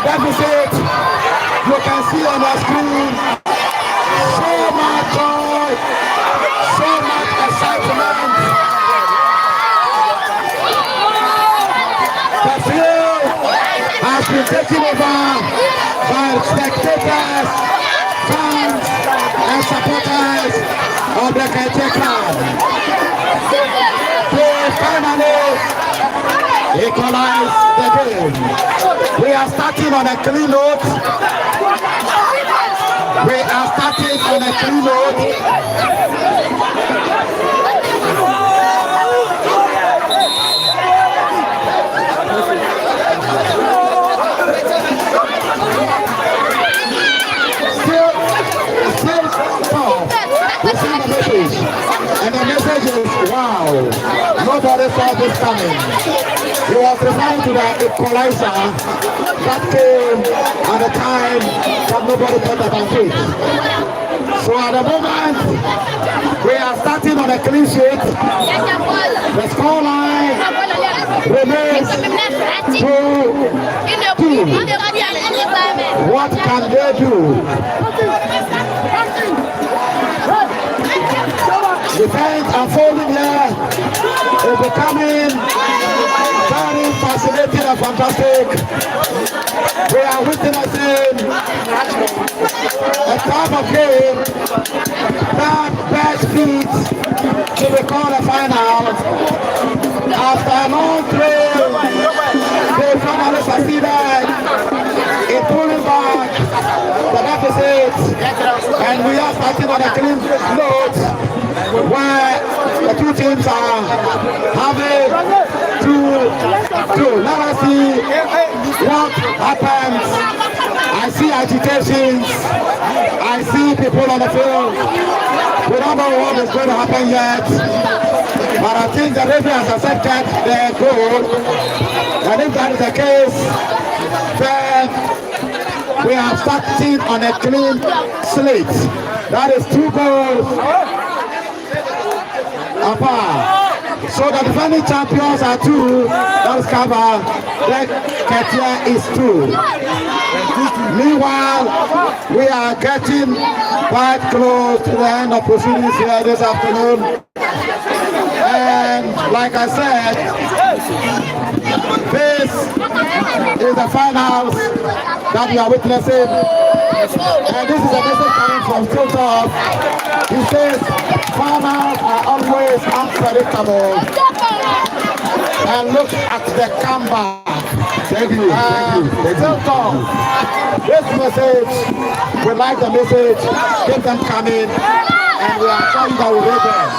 Deficit, you can see on the screen, so much joy, so much excitement. The field has been taken over by spectators, fans, and supporters of the Ketia Clan. They finally equalize the game. We are starting on a clean note. We are starting on a clean note. nobody saw this coming. He was referring to the equalizer that came at a time that nobody thought about it. So at the moment, we are starting on a clean sheet. The scoreline remains 2-2. What can they do? Defense unfolding here is becoming very fascinating and fantastic. We are witnessing a type of game that best fits to the quarterfinals. After a long trail, they finally succeeded in pulling back the deficit, and we are starting on a clean note where the two teams are having to let us see what happens. I see agitations, I see people on the field. We don't know what is going to happen yet, but I think the referee has accepted their goal, and if that is the case, then we are starting on a clean slate. That is 2 goals apart. So the defending champions are 2, that is cover, then Ketia is 2. Meanwhile, we are getting quite close to the end of proceedings here this afternoon. And like I said, this is the finals that we are witnessing. And this is a message coming from Tiltop. He says, finals are always unpredictable. And look at the comeback. Thank you. Tiltop, this message, we like the message, keep them coming, and we are sure that we'll read them.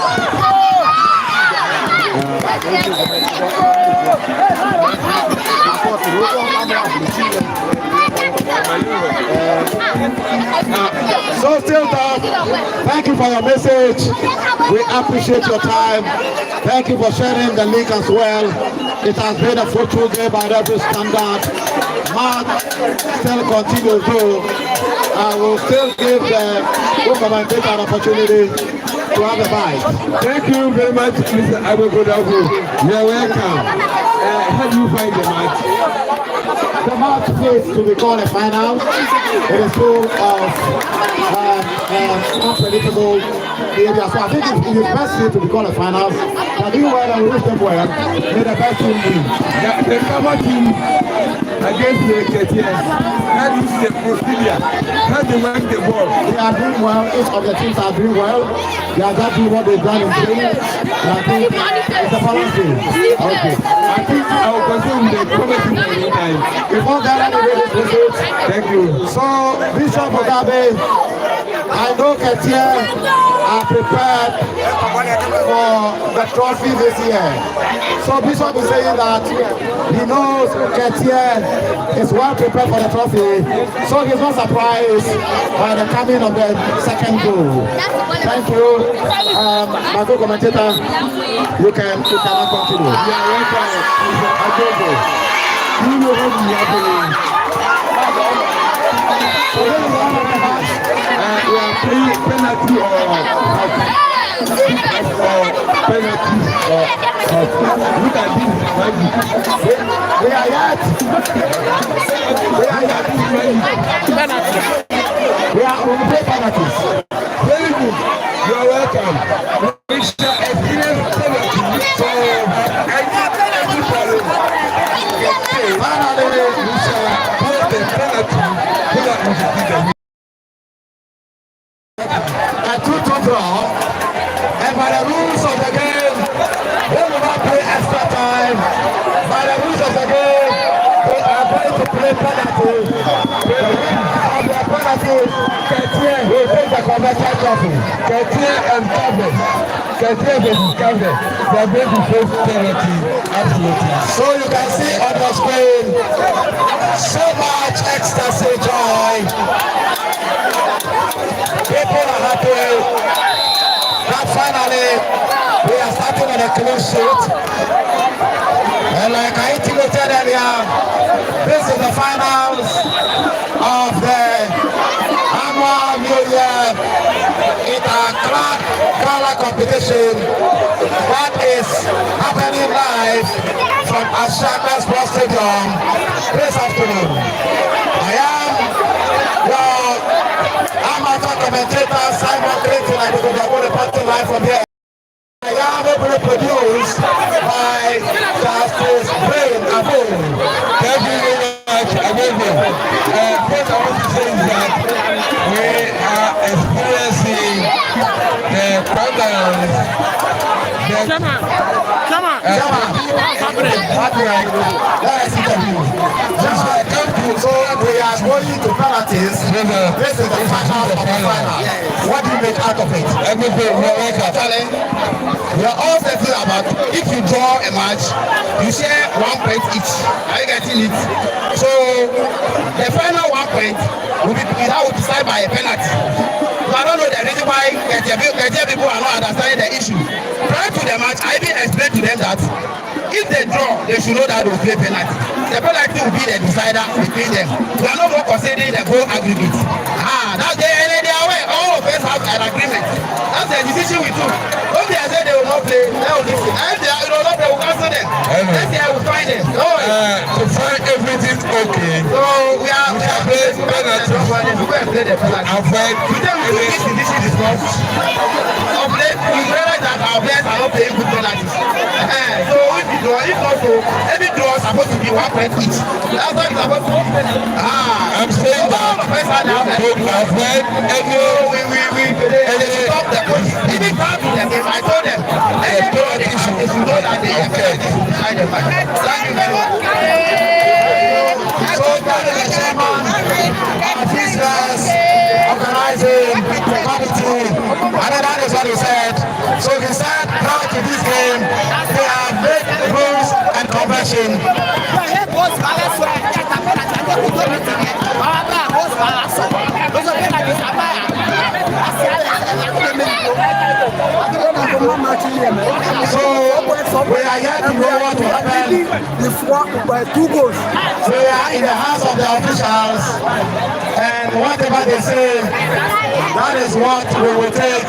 So Tiltop, thank you for your message. We appreciate your time. Thank you for sharing the link as well. It has been a fruitful game by every standard. Mark still continues though. I will still give the commentator an opportunity to have a bite. Thank you very much, Mr. Abogodabu. You're welcome. How do you find the match? The match is to be called a final. It is full of unpredictable behavior. So I think it is best to be called a final. But do well and wish them well. May the best team win. The cover team against the KTS. That is the procedure. How they work the ball. They are doing well. Each of the teams are doing well. They are just doing what they've done in training. And I think it's a balance game. Okay. I think I will continue the cover team every time. Before that, I will visit. Thank you. So, Bishop Ogabe, I know Ketia are prepared for the trophy this year. So Bishop is saying that he knows Ketia is well prepared for the trophy. So he's not surprised by the coming of the second goal. Thank you. My co-commentator, you can continue. Yeah, welcome. You know what is happening. So this is one of the match. We are playing penalty or penalty or look at this magic. We are yet. We are on the penalties. Very good. You are welcome. Mr. Experience penalty. So I got penalty for you. Finally, a 2-2 draw, and by the rules of the game, they will not play extra time. By the rules of the game, they are going to play penalty. Of their penalty, Ketia will take the convention trophy. Ketia and Kaveh. Ketia versus Kaveh. They are going to face penalty. Absolutely. So you can see on the screen, so much ecstasy, joy. People are happy that finally we are starting on a clean sheet. semi-final competition that is happening live from Ashaka Sports Stadium this afternoon. I am your amateur commentator Simon Clayton. I think we are going to reporting live from here. I am able produced by Justice Brain Abu. Thank you very much, Agogo. What I want to say is that we are experiencing the programs. Come on. So we are going to penalties. This is the final of the final. What do you make out of it? Everything, We are all settled about if you draw a match, you share 1 point each. Are you getting it? So the final 1 point will be that will decide by a penalty. So I don't know the reason why people are not understanding the issue. Prior to the match, I even explained to them that if they draw, they should know that they will play penalty. The penalty will be the decider between them. We are not more considering the goal aggregate. That's they are aware. All of us have an agreement. That's the decision we took. If they say they will not play, they will listen. And if they will not play, we will cancel them. Next year we will find them. to find everything okay. So we are playing penalty. We will play the penalty. Avoid Today we do this decision is not. We realize that our players are not playing good penalties. So if not so, every draw is supposed to be 1 point each. That's what it's supposed to be. I'm saying that to avoid any stop the coach. Even prior to the game, I told them, any draw they have, they should know that they have behind the match. Thank you very much. So that is the chairman of business organizing committee. And that is what he said. So he said, prior to this game, they have made rules and convention. So we are here to know what will happen. So we are in the hands of the officials, and whatever they say, that is what we will take.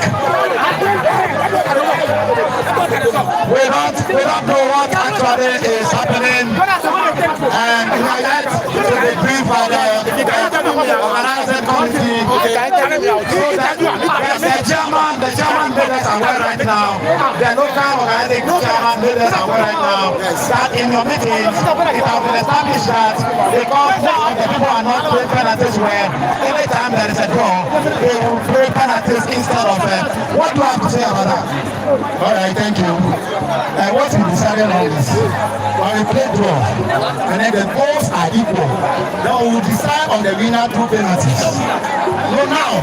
We don't know what actually is happening, and we are yet to be briefed by the organizing committee. The chairman made us aware right now. The local organizing chairman made us aware right now that in your meetings it has been established that because now the people are not playing penalties where anytime there is a draw, they will play penalties instead of what do I have to say about that? All right, thank you. What we decided on is when we play draw and then the goals are equal, then we will decide on the winner through penalties. So now,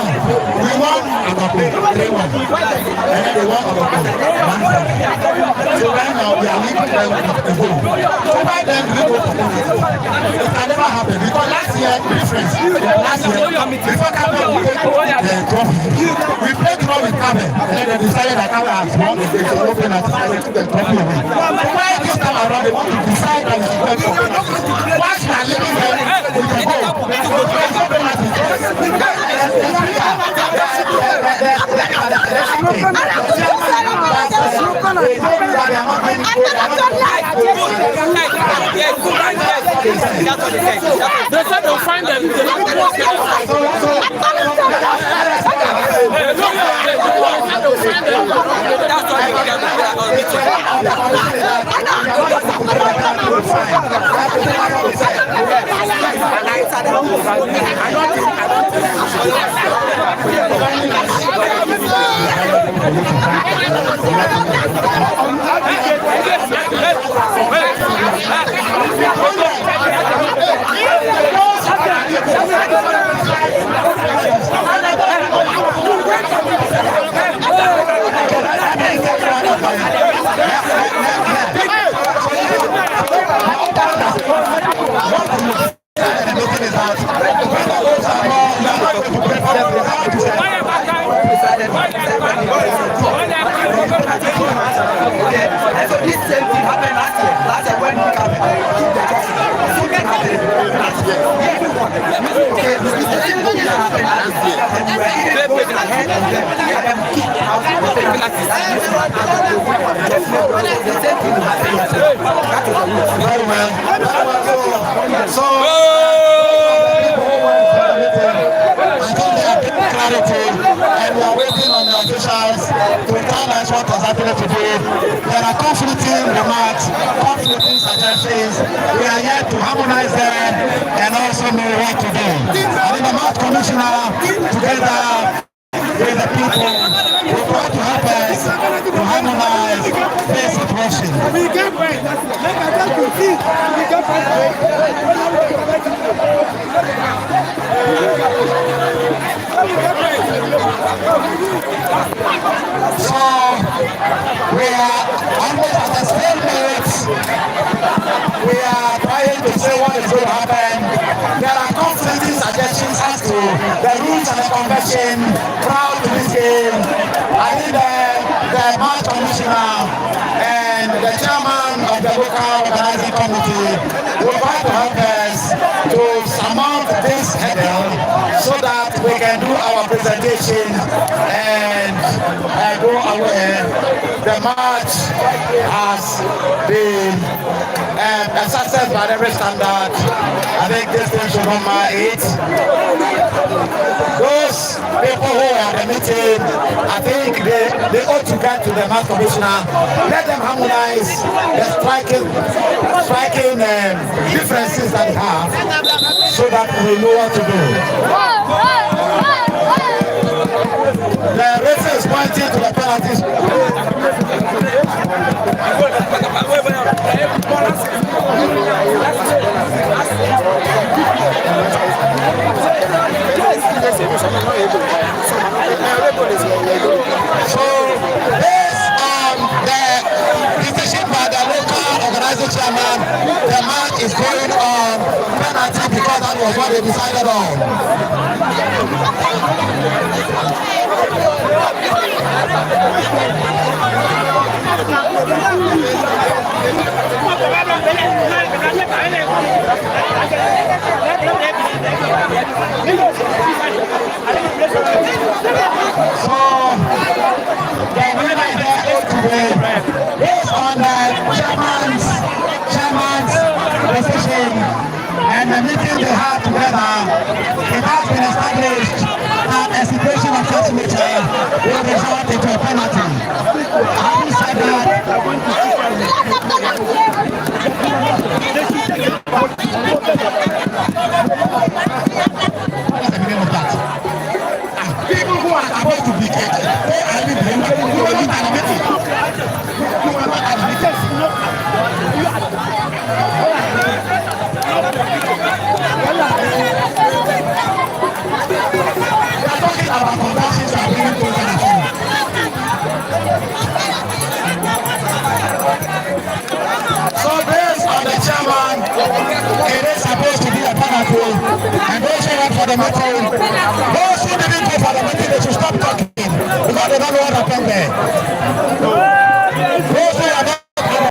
we won Agape 3-1, and then they won Agape 1-1. So right now we are leaving them with the goal. So why then we go for penalty? It can never happen because last year difference. Last year before Cape we played the trophy. We played draw with Cape, and then they decided that Cape has won the game, so no penalty, so they took the trophy away. So why this time around they want to decide that we should play for penalty? Once we are leaving them with the goal, there's no penalty. They said they'll find them. Very well. So, clarity, and we are waiting on the officials to tell us what is happening today. There are conflicting remarks, conflicting suggestions. We are here to harmonize them and also know what to do. And the March Commissioner, together with the people, will try to help us to harmonize this situation. So we are almost at the same minutes. We are trying to say what is going to happen. There are conflicting suggestions as to the rules and the convention prior to this game. I think the March Commissioner and the chairman of the local organizing committee will try to help us to surmount this hurdle so that we can do our presentation and go away. The march has been a success by every standard. I think this thing should number 8. Those people who are at the meeting, I think they ought to get to the March Commissioner. Let them harmonize the striking differences that they have so that we know what to do. The referee is pointing to the penalties. So, based on the decision by the local organizing chairman, the match is going on penalty because that was what they decided on. So, the winner is there today, based on the chairman's decision and the meeting they had together. It has been established that a situation of such nature will result into a penalty. Having said that, people who are supposed to be kept, they are living, you are not admitted. You are not admitted. We are talking about conversions and being taken at home. So based on the chairman, it is supposed to be a penalty, and those who went for the meeting, those who didn't go for the meeting, they should stop talking because they don't know what happened there.